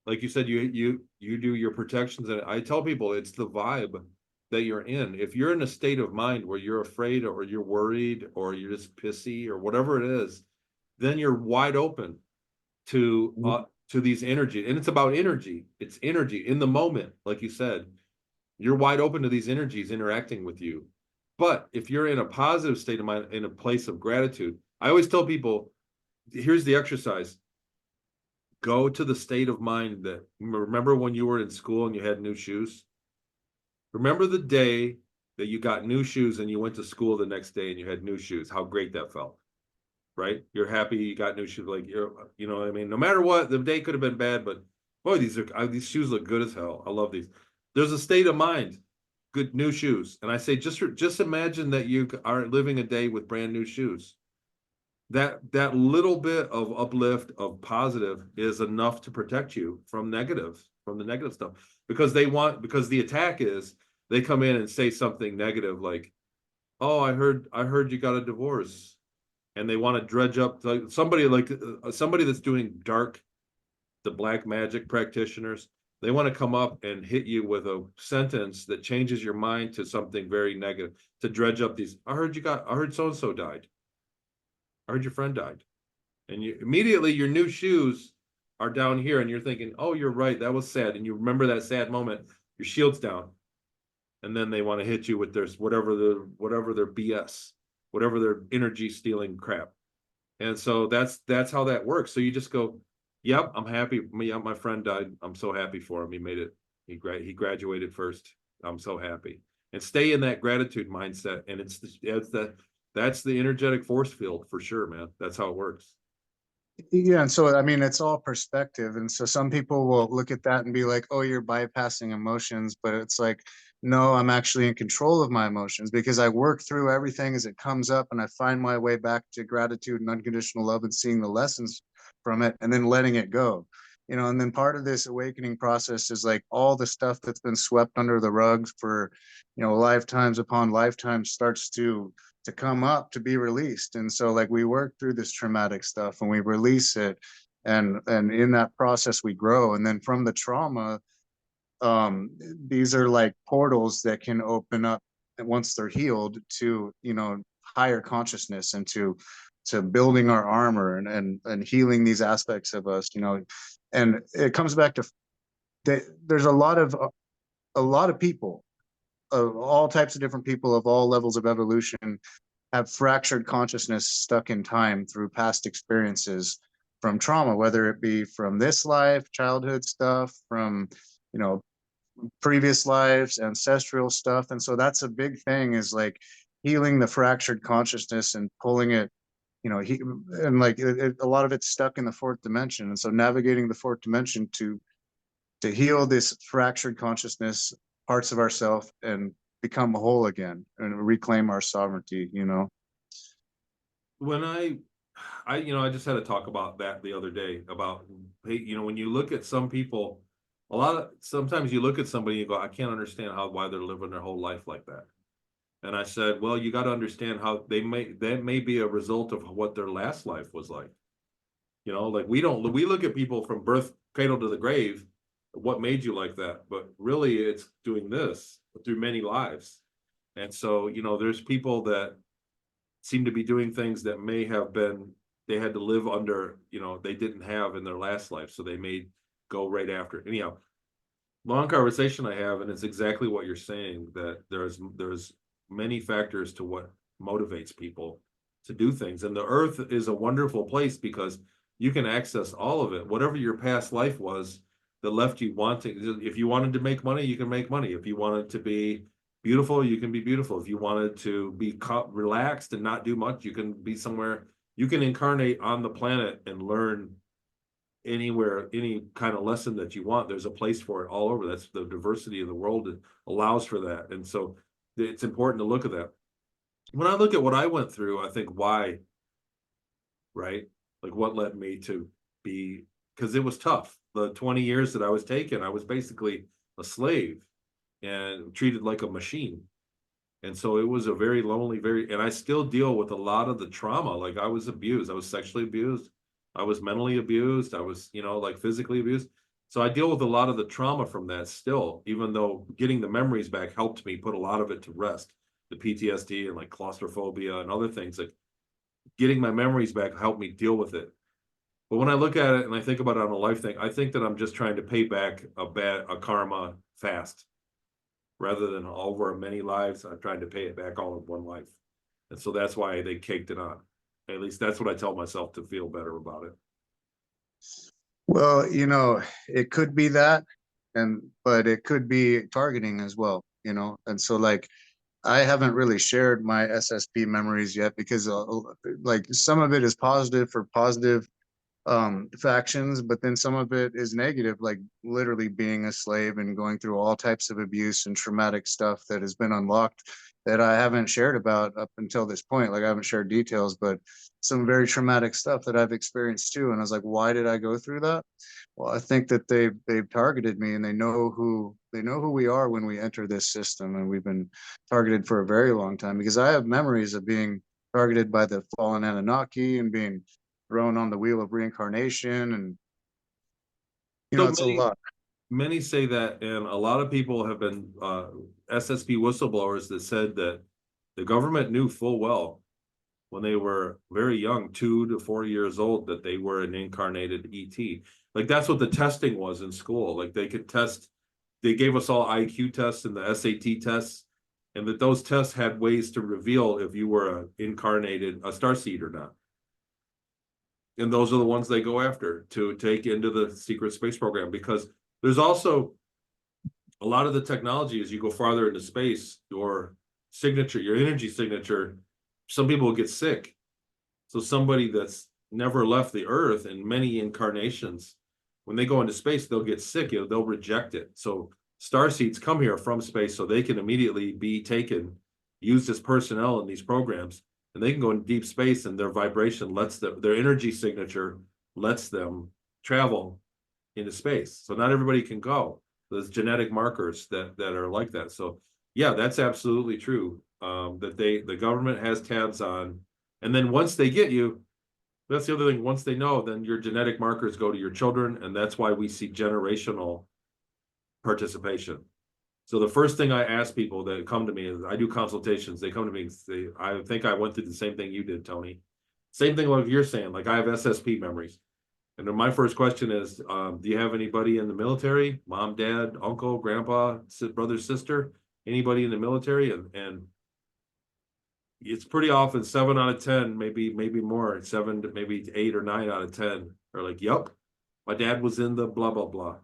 like you said, you do your protections, and I tell people it's the vibe that you're in. If you're in a state of mind where you're afraid or you're worried or you're just pissy or whatever it is, then you're wide open to these energy. And it's about energy. It's energy in the moment, like you said. You're wide open to these energies interacting with you. But if you're in a positive state of mind, in a place of gratitude, I always tell people, here's the exercise. Go to the state of mind that, remember when you were in school and you had new shoes? Remember the day that you got new shoes and you went to school the next day and you had new shoes, how great that felt, right? You're happy you got new shoes. Like, you know what I mean? No matter what, the day could have been bad, but boy, these shoes look good as hell. I love these. There's a state of mind, good new shoes. And I say, just imagine that you are living a day with brand new shoes. That little bit of uplift of positive is enough to protect you from from the negative stuff. Because the attack is they come in and say something negative like, oh, I heard you got a divorce. And they want to dredge up somebody that's doing dark, the black magic practitioners. They want to come up and hit you with a sentence that changes your mind to something very negative to dredge up these. I heard so and so died. I heard your friend died. And you immediately your new shoes are down here and you're thinking, oh, you're right, that was sad. And you remember that sad moment, your shield's down. And then they want to hit you with their whatever their BS, whatever their energy stealing crap. And so that's how that works. So you just go, yep, I'm happy. Yeah, my friend died. I'm so happy for him. He made it. He graduated first. I'm so happy. And stay in that gratitude mindset. And that's the energetic force field for sure, man. That's how it works. Yeah, and so I mean, it's all perspective, and so some people will look at that and be like, "Oh, you're bypassing emotions," but it's like, no, I'm actually in control of my emotions because I work through everything as it comes up, and I find my way back to gratitude and unconditional love, and seeing the lessons from it, and then letting it go. And then part of this awakening process is like all the stuff that's been swept under the rugs for, lifetimes upon lifetimes starts to come up to be released. And so like we work through this traumatic stuff and we release it, and in that process we grow. And then from the trauma, these are like portals that can open up once they're healed to higher consciousness, and to building our armor, and healing these aspects of us. And it comes back to there's a lot of people, of all types of different people of all levels of evolution, have fractured consciousness stuck in time through past experiences from trauma, whether it be from this life, childhood stuff, from previous lives, ancestral stuff. And so that's a big thing, is like healing the fractured consciousness and pulling it, and like a lot of it's stuck in the fourth dimension. And so navigating the fourth dimension to heal this fractured consciousness, parts of ourself, and become whole again and reclaim our sovereignty. When I just had to talk about that the other day about, hey, when you look at some people, sometimes you look at somebody and you go, I can't understand why they're living their whole life like that. And I said, well, you got to understand how that may be a result of what their last life was like. Like we look at people from birth, cradle to the grave. What made you like that? But really it's doing this through many lives. And so, there's people that seem to be doing things that may have been, they had to live under, they didn't have in their last life. So they may go right after. Anyhow, long conversation I have, and it's exactly what you're saying, that there's many factors to what motivates people to do things. And the earth is a wonderful place because you can access all of it. Whatever your past life was that left you wanting, if you wanted to make money, you can make money. If you wanted to be beautiful, you can be beautiful. If you wanted to be relaxed and not do much, you can be somewhere. You can incarnate on the planet and learn anywhere, any kind of lesson that you want. There's a place for it all over. That's the diversity of the world that allows for that. And so it's important to look at that. When I look at what I went through, I think why, right? Like what led me to be, because it was tough. The 20 years that I was taken, I was basically a slave and treated like a machine. And so it was a very lonely, and I still deal with a lot of the trauma. Like I was abused. I was sexually abused. I was mentally abused. I was, like physically abused. So I deal with a lot of the trauma from that still, even though getting the memories back helped me put a lot of it to rest. The PTSD and like claustrophobia and other things. Like getting my memories back helped me deal with it. But when I look at it and I think about it on a life thing, I think that I'm just trying to pay back a karma fast, rather than over many lives. I'm trying to pay it back all in one life. And so that's why they caked it on. At least that's what I tell myself to feel better about it. Well, it could be that, but it could be targeting as well, and so like I haven't really shared my SSP memories yet because like some of it is positive for positive factions, but then some of it is negative, like literally being a slave and going through all types of abuse and traumatic stuff that has been unlocked that I haven't shared about up until this point. Like I haven't shared details, but some very traumatic stuff that I've experienced too. And I was like, why did I go through that? Well, I think that they've targeted me, and they know who we are when we enter this system, and we've been targeted for a very long time because I have memories of being targeted by the fallen Anunnaki and being thrown on the wheel of reincarnation, and So it's a lot. many say that, and a lot of people have been SSP whistleblowers that said that the government knew full well when they were very young, 2 to 4 years old, that they were an incarnated ET. Like that's what the testing was in school. Like they could test, they gave us all IQ tests and the SAT tests, and that those tests had ways to reveal if you were a starseed or not. And those are the ones they go after to take into the secret space program, because there's also a lot of the technology as you go farther into space, your signature, your energy signature, some people will get sick. So somebody that's never left the earth in many incarnations, when they go into space, they'll get sick, they'll reject it. So starseeds come here from space so they can immediately be taken, used as personnel in these programs, and they can go in deep space, and their vibration lets them, their energy signature lets them travel into space. So not everybody can go. There's genetic markers that are like that. So yeah, that's absolutely true. That the government has tabs on, and then once they get you, that's the other thing. Once they know, then your genetic markers go to your children, and that's why we see generational participation. So the first thing I ask people that come to me is, I do consultations. They come to me and say, I think I went through the same thing you did, Tony. Same thing like you're saying, like I have SSP memories. And then my first question is, do you have anybody in the military? Mom, dad, uncle, grandpa, brother, sister, anybody in the military? And it's pretty often 7 out of 10, maybe more, 7 to maybe 8 or 9 out of 10 are like, yep, my dad was in the blah, blah, blah.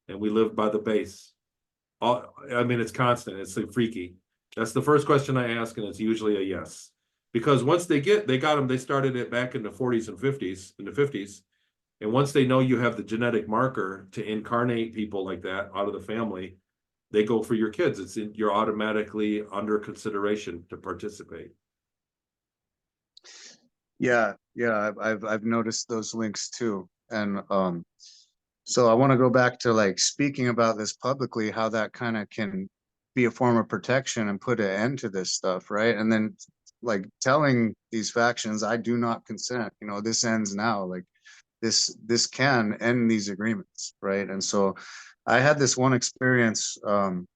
And we lived by the base. I mean, it's constant. It's like freaky. That's the first question I ask, and it's usually a yes. Because once they got them, they started it back in the 40s and 50s, in the 50s. And once they know you have the genetic marker to incarnate people like that out of the family, they go for your kids. You're automatically under consideration to participate. Yeah, I've noticed those links too, and so I want to go back to like speaking about this publicly, how that kind of can be a form of protection and put an end to this stuff, right? And then like telling these factions, I do not consent. This ends now. Like this can end these agreements, right? And so I had this one experience. Well,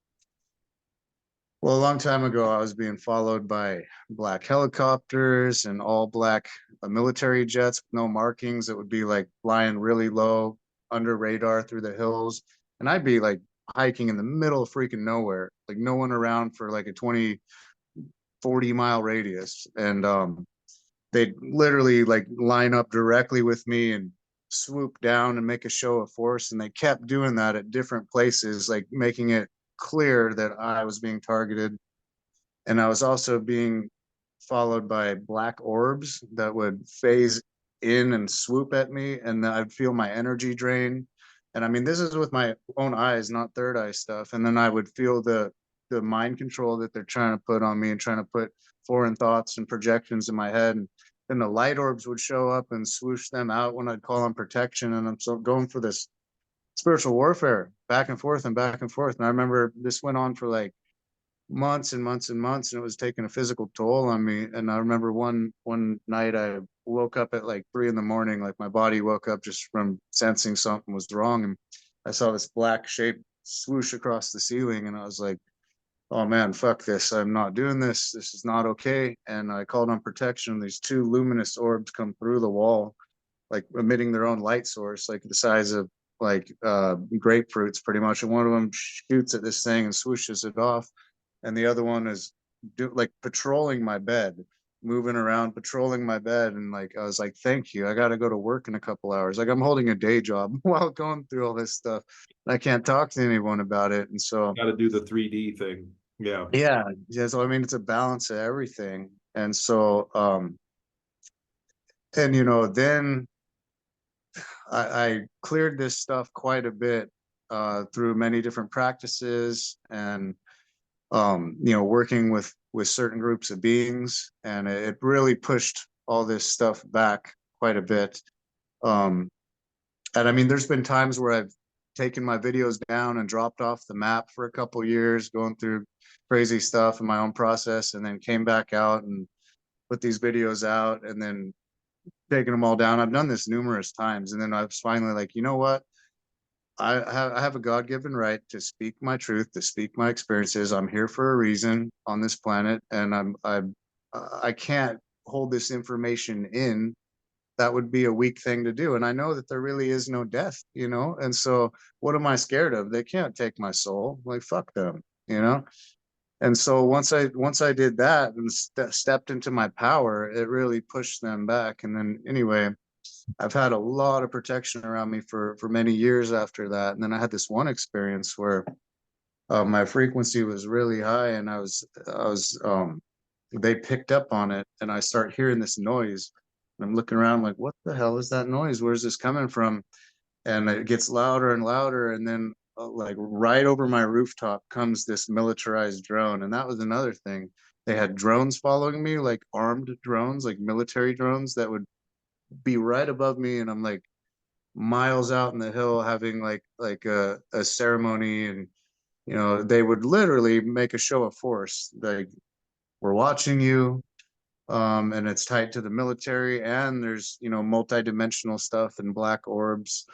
a long time ago, I was being followed by black helicopters and all black military jets with no markings that would be like flying really low under radar through the hills. And I'd be like hiking in the middle of freaking nowhere, like no one around for like a 20, 40-mile radius. And they'd literally like line up directly with me and swoop down and make a show of force. And they kept doing that at different places, like making it clear that I was being targeted. And I was also being followed by black orbs that would phase in and swoop at me, and then I'd feel my energy drain. And I mean, this is with my own eyes, not third eye stuff. And then I would feel the mind control that they're trying to put on me and trying to put foreign thoughts and projections in my head. And then the light orbs would show up and swoosh them out when I'd call on protection. And I'm so going for this spiritual warfare back and forth and back and forth. And I remember this went on for like months and months and months, and it was taking a physical toll on me. And I remember one night I woke up at like 3 a.m, like my body woke up just from sensing something was wrong, and I saw this black shape swoosh across the ceiling, and I was like, oh man, fuck this. I'm not doing this. This is not okay. And I called on protection. These two luminous orbs come through the wall, like emitting their own light source, like the size of like grapefruits pretty much. And one of them shoots at this thing and swooshes it off. And the other one is like patrolling my bed, moving around, patrolling my bed. And like, I was like, thank you. I got to go to work in a couple hours. Like I'm holding a day job while going through all this stuff. I can't talk to anyone about it. And so, Got to do the 3D thing. Yeah. yeah. So, I mean, it's a balance of everything. And so, and then I cleared this stuff quite a bit through many different practices and working with certain groups of beings, and it really pushed all this stuff back quite a bit. And I mean, there's been times where I've taken my videos down and dropped off the map for a couple years, going through crazy stuff in my own process, and then came back out and put these videos out, and then taking them all down. I've done this numerous times, and then I was finally like, you know what? I have a God-given right to speak my truth, to speak my experiences. I'm here for a reason on this planet, and I can't hold this information in. That would be a weak thing to do. And I know that there really is no death, And so what am I scared of? They can't take my soul. Like fuck them. And so once I did that and stepped into my power, it really pushed them back. And then anyway, I've had a lot of protection around me for many years after that. And then I had this one experience where my frequency was really high, and I was they picked up on it, and I start hearing this noise. And I'm looking around like, what the hell is that noise? Where's this coming from? And it gets louder and louder, and then like right over my rooftop comes this militarized drone. And that was another thing. They had drones following me, like armed drones, like military drones that would be right above me, and I'm like miles out in the hill having like a ceremony. And they would literally make a show of force, like we're watching you. And it's tied to the military, and there's multi-dimensional stuff and black orbs,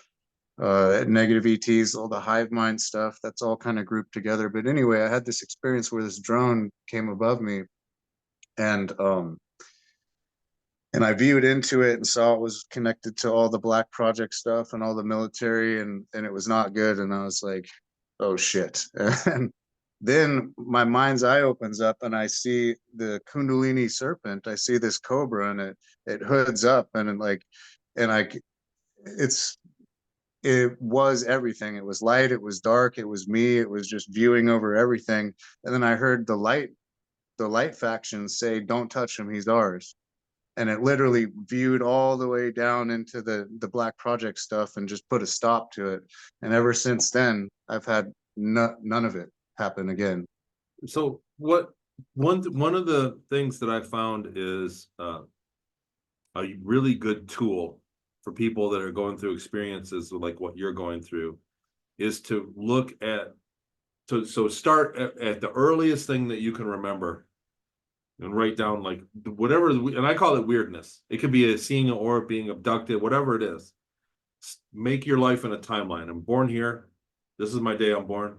negative ETs, all the hive mind stuff, that's all kind of grouped together. But anyway, I had this experience where this drone came above me, and and I viewed into it and saw it was connected to all the Black Project stuff and all the military, and it was not good. And I was like, oh shit. And then my mind's eye opens up, and I see the Kundalini serpent. I see this cobra, and it hoods up, and and I it's it was everything. It was light, it was dark, it was me, it was just viewing over everything. And then I heard the light faction say, don't touch him, he's ours. And it literally viewed all the way down into the Black Project stuff and just put a stop to it. And ever since then, I've had none of it happen again. So one of the things that I found is a really good tool for people that are going through experiences like what you're going through is to look at so start at the earliest thing that you can remember and write down like whatever, and I call it weirdness. It could be seeing an orb, being abducted, whatever it is. Make your life in a timeline. I'm born here. This is my day I'm born.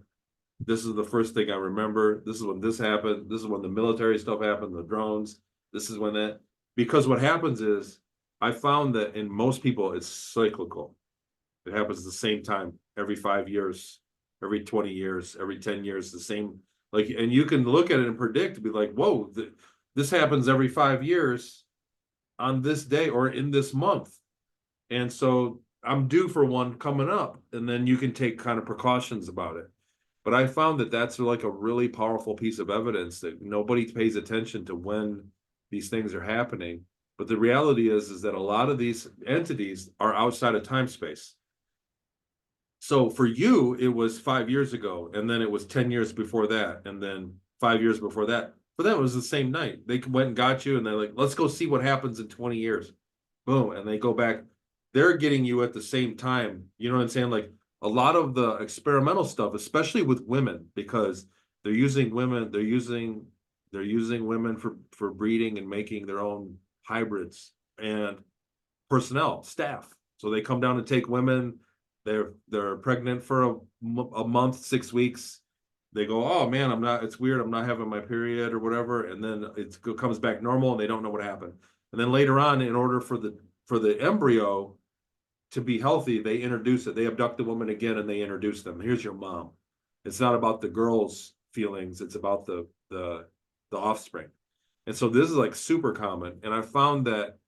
This is the first thing I remember. This is when this happened. This is when the military stuff happened, the drones. This is when that, because what happens is I found that in most people, it's cyclical. It happens at the same time every 5 years, every 20 years, every 10 years, the same. Like, and you can look at it and predict, be like, whoa, this happens every 5 years on this day or in this month. And so I'm due for one coming up, and then you can take kind of precautions about it. But I found that that's like a really powerful piece of evidence that nobody pays attention to when these things are happening. But the reality is that a lot of these entities are outside of time space. So for you, it was 5 years ago, and then it was 10 years before that, and then 5 years before that. For them, it was the same night. They went and got you, and they're like, let's go see what happens in 20 years. Boom. And they go back. They're getting you at the same time. You know what I'm saying? Like a lot of the experimental stuff, especially with women, because they're using women, they're using women for breeding and making their own hybrids and personnel, staff. So they come down to take women. They're pregnant for a month, 6 weeks. they go, oh man, it's weird, I'm not having my period or whatever, and then it comes back normal and they don't know what happened. And then later on, in order for the embryo to be healthy, they introduce it. They abduct the woman again and they introduce them. Here's your mom. It's not about the girl's feelings, it's about the offspring. And so this is like super common. And I found that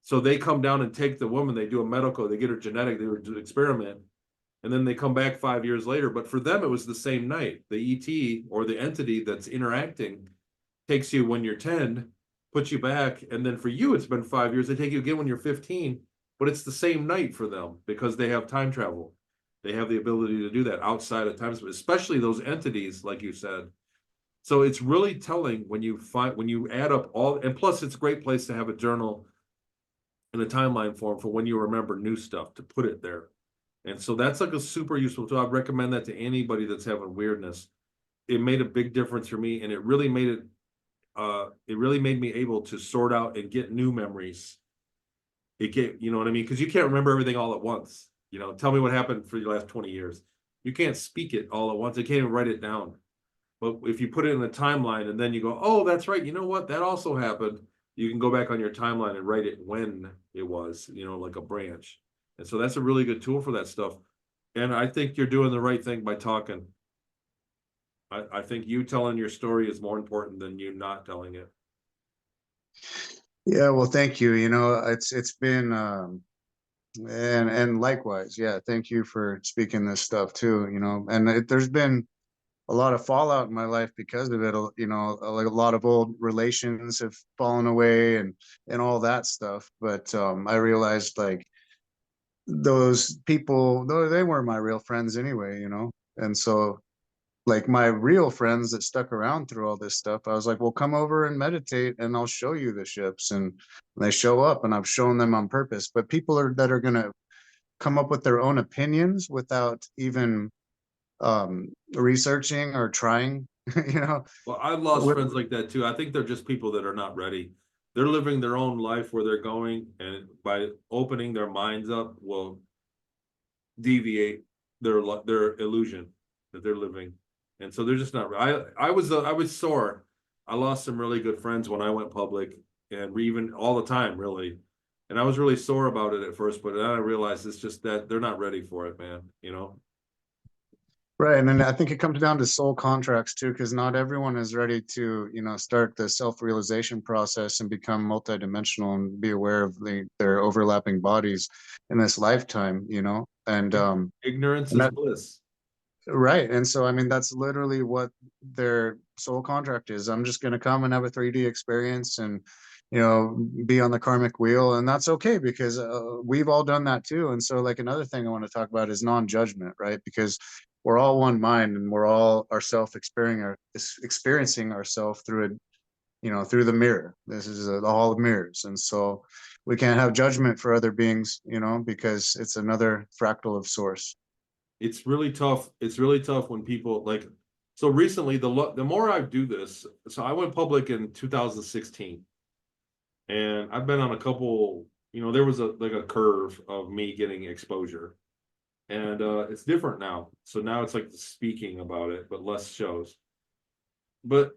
so they come down and take the woman, they do a medical, they get her genetic, they do an experiment, and then they come back 5 years later. But for them, it was the same night. The ET or the entity that's interacting takes you when you're 10, puts you back, and then for you, it's been 5 years. They take you again when you're 15, but it's the same night for them because they have time travel. They have the ability to do that outside of time, especially those entities, like you said. So it's really telling when you add up all, and plus it's a great place to have a journal in a timeline form for when you remember new stuff to put it there. And so that's like a super useful tool. I'd recommend that to anybody that's having weirdness. It made a big difference for me, and it really made me able to sort out and get new memories. You know what I mean? Because you can't remember everything all at once. Tell me what happened for the last 20 years. You can't speak it all at once. You can't even write it down. But if you put it in a timeline and then you go, oh, that's right. You know what? That also happened. You can go back on your timeline and write it when it was, like a branch. And so that's a really good tool for that stuff. And I think you're doing the right thing by talking. I think you telling your story is more important than you not telling it. Yeah, well, thank you. It's been and likewise, yeah, thank you for speaking this stuff too, and there's been a lot of fallout in my life because of it. Like a lot of old relations have fallen away and all that stuff. But I realized like those people, though they weren't my real friends anyway, and so like my real friends that stuck around through all this stuff, I was like, well, come over and meditate and I'll show you the ships. And they show up and I've shown them on purpose. But people that are going to come up with their own opinions without even researching or trying, you know. Well, I've lost With, friends like that too. I think they're just people that are not ready. They're living their own life where they're going, and by opening their minds up will deviate their illusion that they're living. And so they're just not. I was sore. I lost some really good friends when I went public, and even all the time, really. And I was really sore about it at first, but then I realized it's just that they're not ready for it, man. right. And then I think it comes down to soul contracts too, because not everyone is ready to, start the self-realization process and become multidimensional and be aware of their overlapping bodies in this lifetime, and Ignorance and is that bliss. right. And so, I mean, that's literally what their soul contract is. I'm just going to come and have a 3D experience and, be on the karmic wheel. And that's okay because we've all done that too. And so, like, another thing I want to talk about is non-judgment, right? Because we're all one mind and we're all ourself experiencing ourselves through it, through the mirror. This is the hall of mirrors. And so we can't have judgment for other beings, because it's another fractal of source. It's really tough. It's really tough when people like. So recently, the more I do this, so I went public in 2016, and I've been on a couple. There was a curve of me getting exposure, and it's different now. So now it's like speaking about it, but less shows. But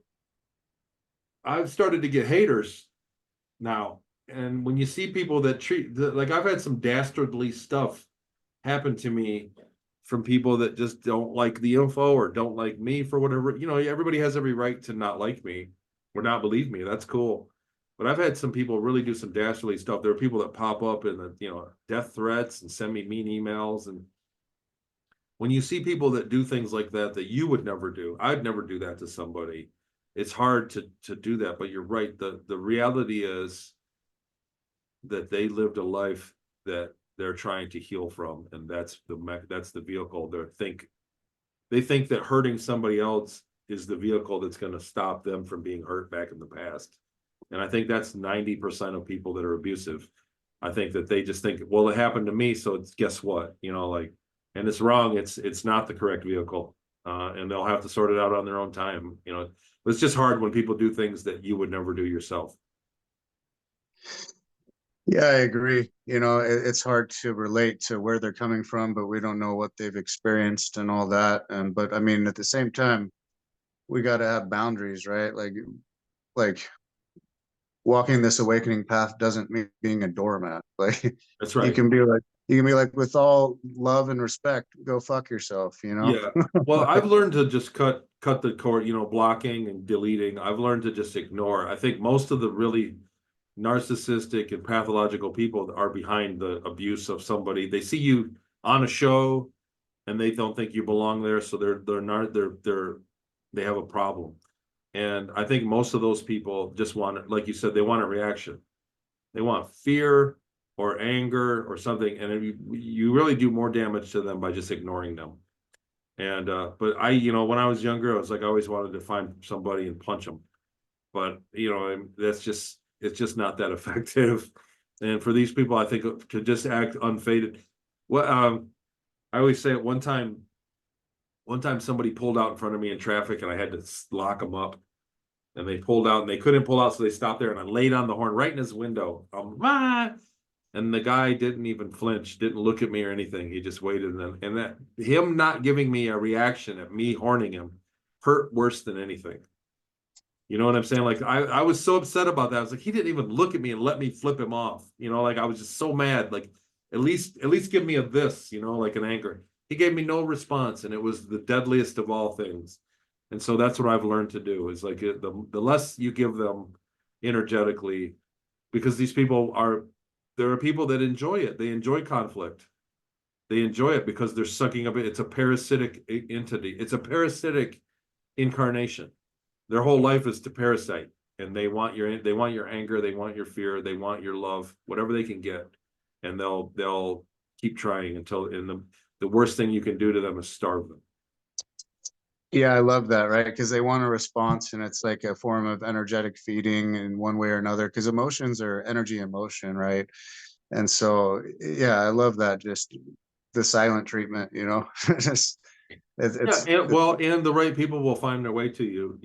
I've started to get haters now, and when you see people that like I've had some dastardly stuff happen to me from people that just don't like the info or don't like me for whatever. Everybody has every right to not like me or not believe me. That's cool. But I've had some people really do some dastardly stuff. There are people that pop up in death threats and send me mean emails. And when you see people that do things like that you would never do, I'd never do that to somebody. It's hard to do that, but you're right. The reality is that they lived a life that they're trying to heal from, and that's the vehicle. They think that hurting somebody else is the vehicle that's going to stop them from being hurt back in the past. And I think that's 90% of people that are abusive. I think that they just think, well, it happened to me, so guess what? And it's wrong. It's not the correct vehicle, and they'll have to sort it out on their own time. It's just hard when people do things that you would never do yourself. Yeah, I agree. It's hard to relate to where they're coming from, but we don't know what they've experienced and all that. But I mean, at the same time, we got to have boundaries, right? Like walking this awakening path doesn't mean being a doormat. Like That's you right. can be like, with all love and respect, go fuck yourself, you know? Yeah. Well, I've learned to just cut the cord, blocking and deleting. I've learned to just ignore. I think most of the really narcissistic and pathological people are behind the abuse of somebody. They see you on a show and they don't think you belong there, so they're not they have a problem. And I think most of those people just want, like you said, they want a reaction. They want fear or anger or something, and you really do more damage to them by just ignoring them. And but when I was younger, I was like, I always wanted to find somebody and punch them. But it's just not that effective. And for these people, I think to just act unfaded. Well, I always say at one time somebody pulled out in front of me in traffic, and I had to lock them up. And they pulled out, and they couldn't pull out, so they stopped there, and I laid on the horn right in his window. And the guy didn't even flinch, didn't look at me or anything. He just waited, and that him not giving me a reaction at me horning him hurt worse than anything. You know what I'm saying? Like I was so upset about that. I was like, he didn't even look at me and let me flip him off. Like I was just so mad. Like at least give me a this, like an anger. He gave me no response, and it was the deadliest of all things. And so that's what I've learned to do is like the less you give them energetically, because there are people that enjoy it. They enjoy conflict. They enjoy it because they're sucking up. It's a parasitic entity. It's a parasitic incarnation. Their whole life is to parasite, and they want your anger, they want your fear, they want your love, whatever they can get, and they'll keep trying until the worst thing you can do to them is starve them. Yeah, I love that, right? Because they want a response, and it's like a form of energetic feeding in one way or another, because emotions are energy in motion, right? And so, yeah, I love that. Just the silent treatment, just Yeah, and the right people will find their way to you,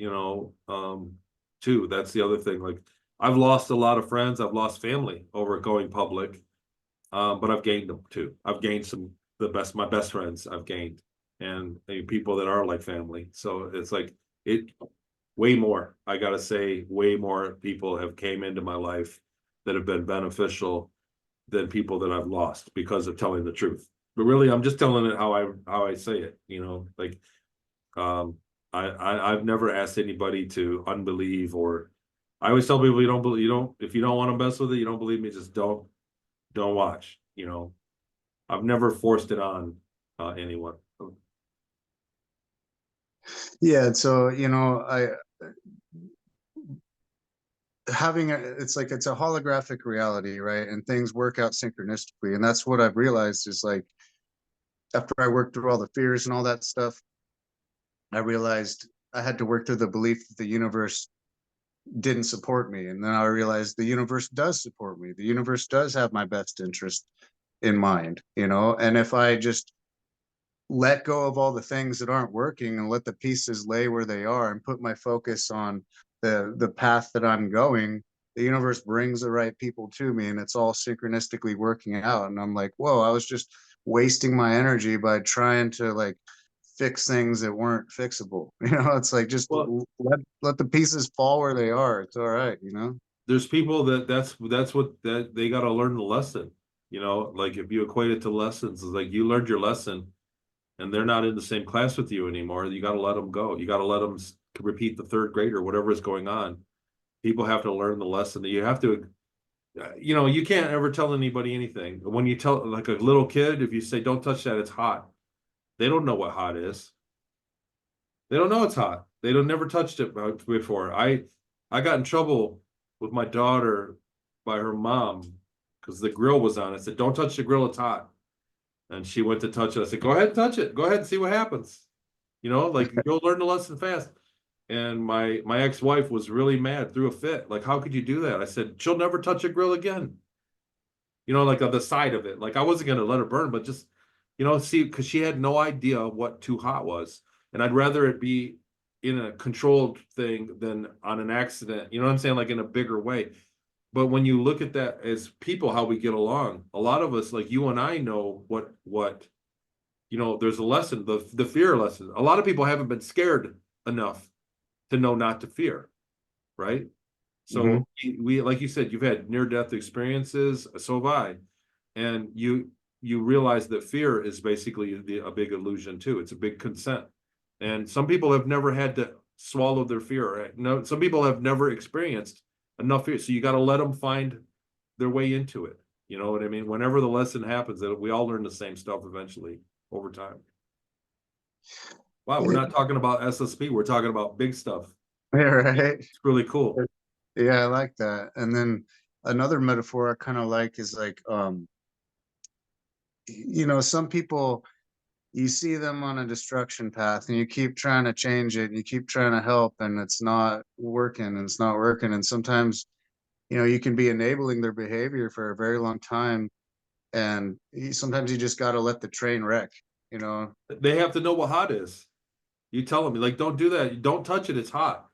too. That's the other thing. Like I've lost a lot of friends, I've lost family over going public, but I've gained them too. I've gained my best friends I've gained, and people that are like family. So it's like way more. I gotta say, way more people have came into my life that have been beneficial than people that I've lost because of telling the truth. But really, I'm just telling it how I say it. Like I've never asked anybody to unbelieve, or I always tell people if you don't want to mess with it, you don't believe me, just don't watch. I've never forced it on anyone. Yeah, so I it's like it's a holographic reality, right? And things work out synchronistically, and that's what I've realized is like after I worked through all the fears and all that stuff, I realized I had to work through the belief that the universe didn't support me, and then I realized the universe does support me. The universe does have my best interest in mind, and if I just let go of all the things that aren't working and let the pieces lay where they are and put my focus on the path that I'm going, the universe brings the right people to me, and it's all synchronistically working out. And I'm like, whoa, I was just wasting my energy by trying to like fix things that weren't fixable. It's like just Well, let the pieces fall where they are. It's all right. there's people that's what that they got to learn the lesson. Like if you equate it to lessons, it's like you learned your lesson, and they're not in the same class with you anymore. You got to let them go. You got to let them repeat the third grade or whatever is going on. People have to learn the lesson. That you have to, you can't ever tell anybody anything. When you tell like a little kid, if you say, don't touch that, it's hot. They don't know what hot is. They don't know it's hot. They don't never touched it before. I got in trouble with my daughter by her mom because the grill was on. I said, don't touch the grill, it's hot. And she went to touch it. I said, go ahead and touch it. Go ahead and see what happens. Like you'll learn the lesson fast. And my ex-wife was really mad, threw a fit. Like, how could you do that? I said, she'll never touch a grill again. Like on the side of it. Like I wasn't gonna let her burn, but just, see, because she had no idea what too hot was. And I'd rather it be in a controlled thing than on an accident. You know what I'm saying? Like in a bigger way. But when you look at that as people, how we get along, a lot of us, like you and I, know what there's a lesson, the fear lesson. A lot of people haven't been scared enough to know not to fear, right? So we, like you said, you've had near-death experiences, so have I, and you realize that fear is basically a big illusion too. It's a big consent, and some people have never had to swallow their fear. Right? No, some people have never experienced enough fear, so you got to let them find their way into it. You know what I mean? Whenever the lesson happens, that we all learn the same stuff eventually over time. Wow, we're not talking about SSP. We're talking about big stuff. Yeah, right. It's really cool. Yeah, I like that. And then another metaphor I kind of like is like, some people, you see them on a destruction path and you keep trying to change it, and you keep trying to help, and it's not working, and it's not working. And sometimes, you can be enabling their behavior for a very long time. And sometimes you just got to let the train wreck. They have to know what hot is. You tell them, like, don't do that. Don't touch it. It's hot.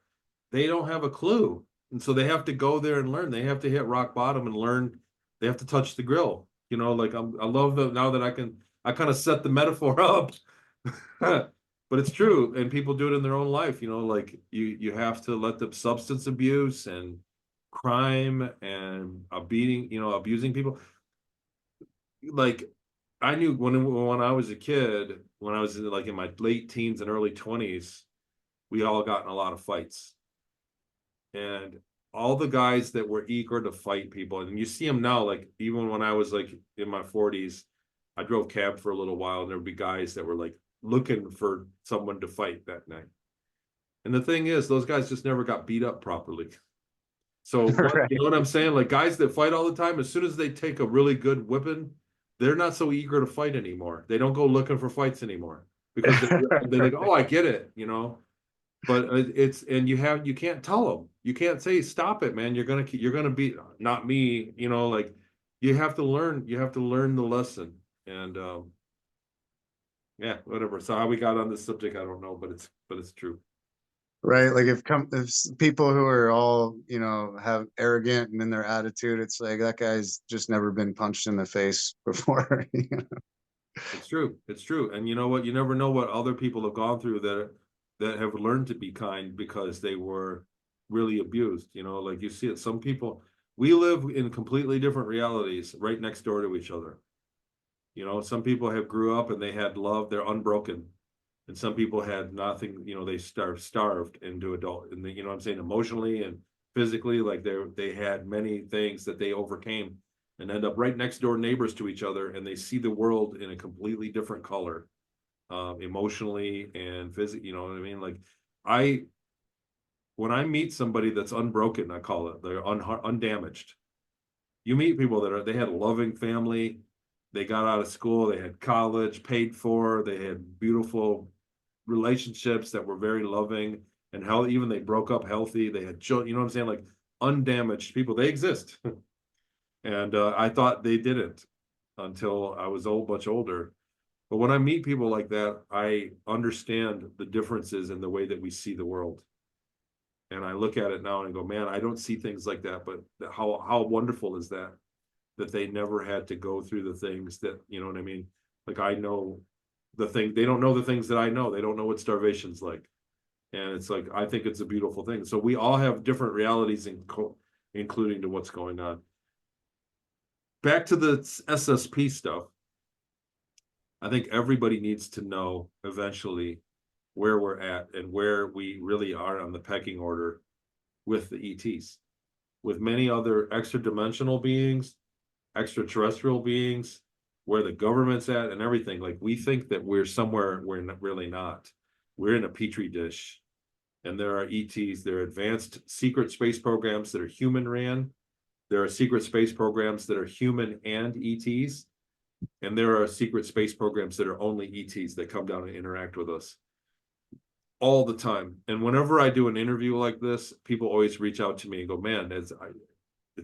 They don't have a clue. And so they have to go there and learn. They have to hit rock bottom and learn. They have to touch the grill. Like I love now that I kind of set the metaphor up. But it's true. And people do it in their own life. Like you have to let the substance abuse and crime and abusing people. Like I knew when I was a kid, when I was in my late teens and early 20s, we all got in a lot of fights. And all the guys that were eager to fight people, and you see them now, like even when I was like in my 40s, I drove cab for a little while, and there would be guys that were like looking for someone to fight that night. And the thing is, those guys just never got beat up properly. So Right. you know what I'm saying? Like guys that fight all the time, as soon as they take a really good whipping, they're not so eager to fight anymore. They don't go looking for fights anymore because they're like, oh, I get it. But and you can't tell them. You can't say stop it, man. You're gonna be not me. Like you have to learn the lesson. And yeah, whatever. So how we got on this subject, I don't know, but it's true. Right. Like if people who are all, have arrogant and in their attitude, it's like that guy's just never been punched in the face before. It's true. It's true. And you know what? You never know what other people have gone through that have learned to be kind because they were really abused. Like you see it. Some people, we live in completely different realities right next door to each other. Some people have grew up and they had love, they're unbroken. And some people had nothing, they starved into adult, and what I'm saying, emotionally and physically, like they had many things that they overcame and end up right next door neighbors to each other, and they see the world in a completely different color, emotionally and physically. You know what I mean? Like when I meet somebody that's unbroken, I call it, they're undamaged. You meet people they had a loving family, they got out of school, they had college paid for, they had beautiful relationships that were very loving and healthy. Even they broke up healthy, they had children. You know what I'm saying? Like undamaged people, they exist. And I thought they didn't until I was much older. But when I meet people like that, I understand the differences in the way that we see the world. And I look at it now and I go, man, I don't see things like that. But how wonderful is that they never had to go through the things that, you know what I mean? Like I know they don't know the things that I know. They don't know what starvation's like. And it's like, I think it's a beautiful thing. So we all have different realities, including to what's going on. Back to the SSP stuff. I think everybody needs to know eventually where we're at and where we really are on the pecking order with the ETs, with many other extra-dimensional beings, extraterrestrial beings, where the government's at and everything. Like we think that we're somewhere we're really not. We're in a petri dish, and there are ETs. There are advanced secret space programs that are human ran. There are secret space programs that are human and ETs. And there are secret space programs that are only ETs that come down and interact with us all the time. And whenever I do an interview like this, people always reach out to me and go, man, it's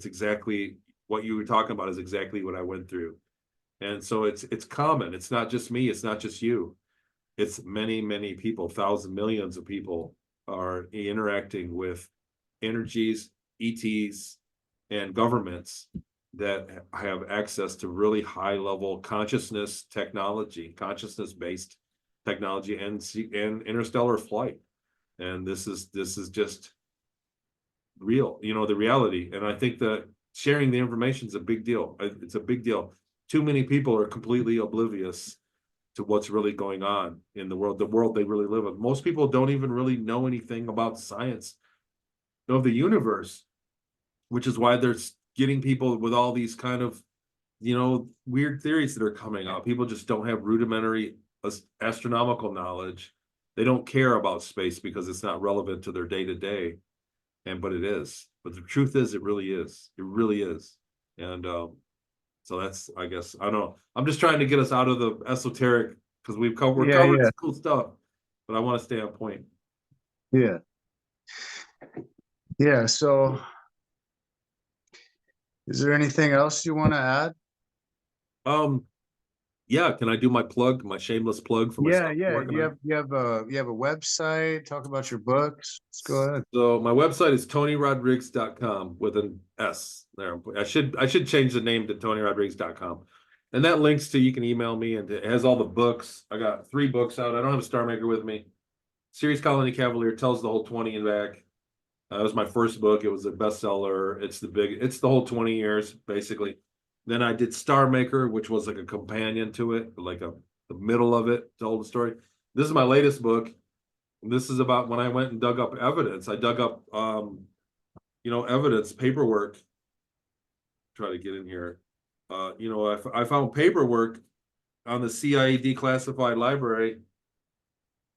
exactly what you were talking about is exactly what I went through. And so it's common. It's not just me. It's not just you. It's many, many people, thousands, millions of people are interacting with energies, ETs, and governments that have access to really high level consciousness technology, consciousness based technology, and interstellar flight. And this is just real, the reality. And I think that sharing the information is a big deal. It's a big deal. Too many people are completely oblivious to what's really going on in the world they really live in. Most people don't even really know anything about science of the universe, which is why they're getting people with all these kind of, weird theories that are coming out. People just don't have rudimentary astronomical knowledge. They don't care about space because it's not relevant to their day to day. But it is. But the truth is, it really is. It really is. And so that's, I guess, I don't know. I'm just trying to get us out of the esoteric because we're Yeah, covering yeah, cool stuff, but I want to stay on point. yeah, yeah. So, is there anything else you want to add? Um, yeah, can I do my shameless plug for Yeah, myself yeah. working on? You have a website. Talk about your books. Let's go ahead. So my website is TonyRodriguez.com with an S there. I should change the name to TonyRodriguez.com. And that links to, you can email me, and it has all the books. I got 3 books out. I don't have a Star Maker with me. Series Colony Cavalier tells the whole 20 and back. That was my first book. It was a bestseller. It's the whole 20 years, basically. Then I did Star Maker, which was like a companion to it, like the middle of it, told the story. This is my latest book. This is about when I went and dug up evidence. I dug up, evidence, paperwork. Try to get in here. I found paperwork on the CIA declassified library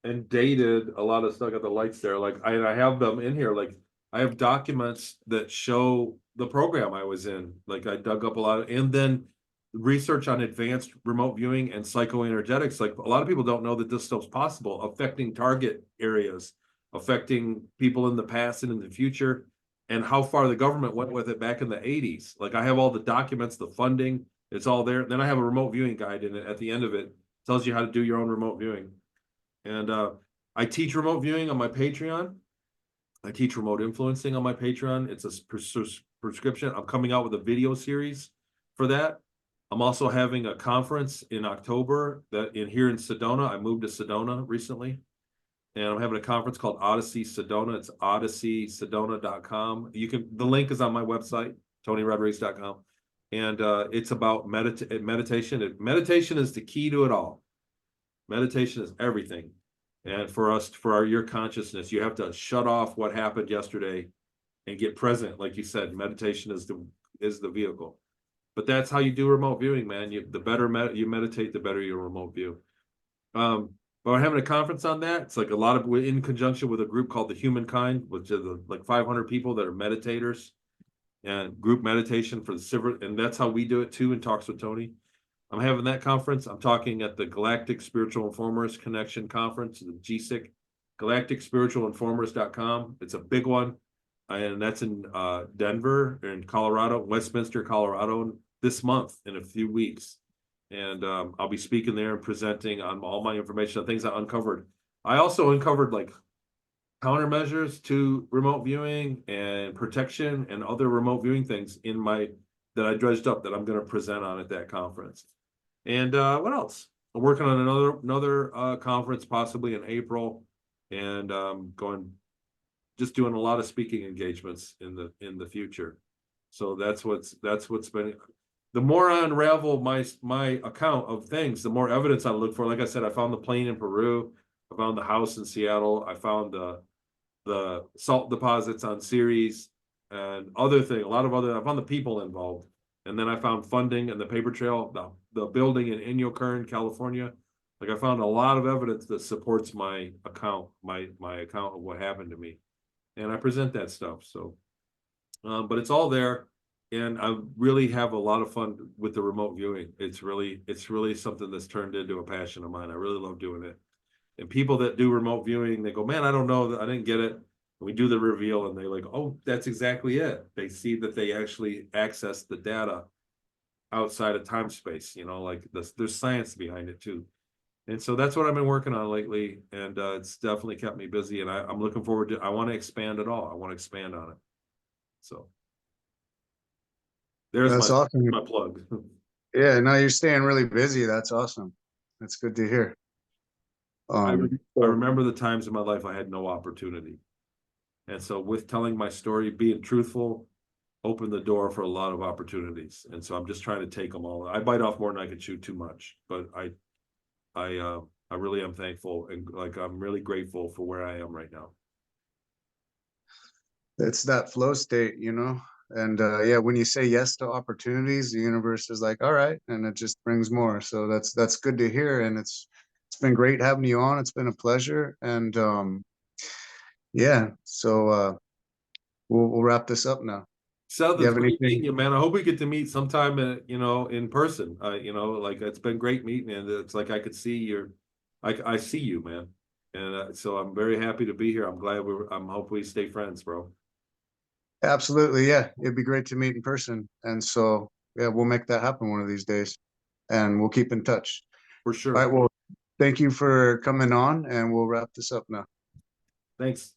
and dated a lot of stuff. Got the lights there. Like I have them in here. Like I have documents that show the program I was in. Like I dug up a lot of, and then research on advanced remote viewing and psychoenergetics. Like a lot of people don't know that this stuff's possible, affecting target areas, affecting people in the past and in the future, and how far the government went with it back in the 80s. Like I have all the documents, the funding, it's all there. Then I have a remote viewing guide in it at the end of it. Tells you how to do your own remote viewing. And I teach remote viewing on my Patreon. I teach remote influencing on my Patreon. It's a prescription. I'm coming out with a video series for that. I'm also having a conference in October here in Sedona. I moved to Sedona recently. And I'm having a conference called Odyssey Sedona. It's odysseysedona.com. The link is on my website, TonyRodriguez.com. And it's about meditation. Meditation is the key to it all. Meditation is everything. And for your consciousness, you have to shut off what happened yesterday and get present. Like you said, meditation is the vehicle. But that's how you do remote viewing, man. The better you meditate, the better your remote view. But we're having a conference on that. It's like we're in conjunction with a group called the Humankind, which is like 500 people that are meditators, and group meditation for the civil. And that's how we do it too in Talks with Tony. I'm having that conference. I'm talking at the Galactic Spiritual Informers Connection Conference, the GSIC, galacticspiritualinformers.com. It's a big one. And that's in Denver, in Colorado, Westminster, Colorado, this month in a few weeks. And I'll be speaking there and presenting on all my information on things I uncovered. I also uncovered like countermeasures to remote viewing and protection and other remote viewing things that I dredged up that I'm going to present on at that conference. And what else? I'm working on another conference possibly in April, and just doing a lot of speaking engagements in the future. So that's what's been. The more I unravel my account of things, the more evidence I look for. Like I said, I found the plane in Peru. I found the house in Seattle. I found the salt deposits on Ceres and other things. I found the people involved. And then I found funding and the paper trail, the building in Inyo Kern, California. Like I found a lot of evidence that supports my account, my account of what happened to me. And I present that stuff. So, but it's all there. And I really have a lot of fun with the remote viewing. It's really something that's turned into a passion of mine. I really love doing it. And people that do remote viewing, they go, man, I don't know, I didn't get it. We do the reveal and they're like, oh, that's exactly it. They see that they actually access the data outside of time space, like there's science behind it too. And so that's what I've been working on lately. And it's definitely kept me busy. And I'm looking forward I want to expand it all. I want to expand on it. So there's That's awesome. my plug. Yeah, no, you're staying really busy. That's awesome. That's good to hear. I remember the times in my life I had no opportunity. And so with telling my story, being truthful, opened the door for a lot of opportunities. And so I'm just trying to take them all. I bite off more than I can chew too much, but I really am thankful, and like, I'm really grateful for where I am right now. It's that flow state, you know? And yeah, when you say yes to opportunities, the universe is like, all right, and it just brings more. So that's good to hear. And it's been great having you on. It's been a pleasure. And yeah, so we'll wrap this up now. Seth, You it's have great anything? meeting you, man. I hope we get to meet sometime, in person. Like, it's been great meeting, and it's like I could see I see you, man. And so I'm very happy to be here. I'm glad I'm hope we stay friends, bro. Absolutely, yeah. It'd be great to meet in person. And so yeah, we'll make that happen one of these days. And we'll keep in touch. For All sure. right, well, thank you for coming on, and we'll wrap this up now. Thanks.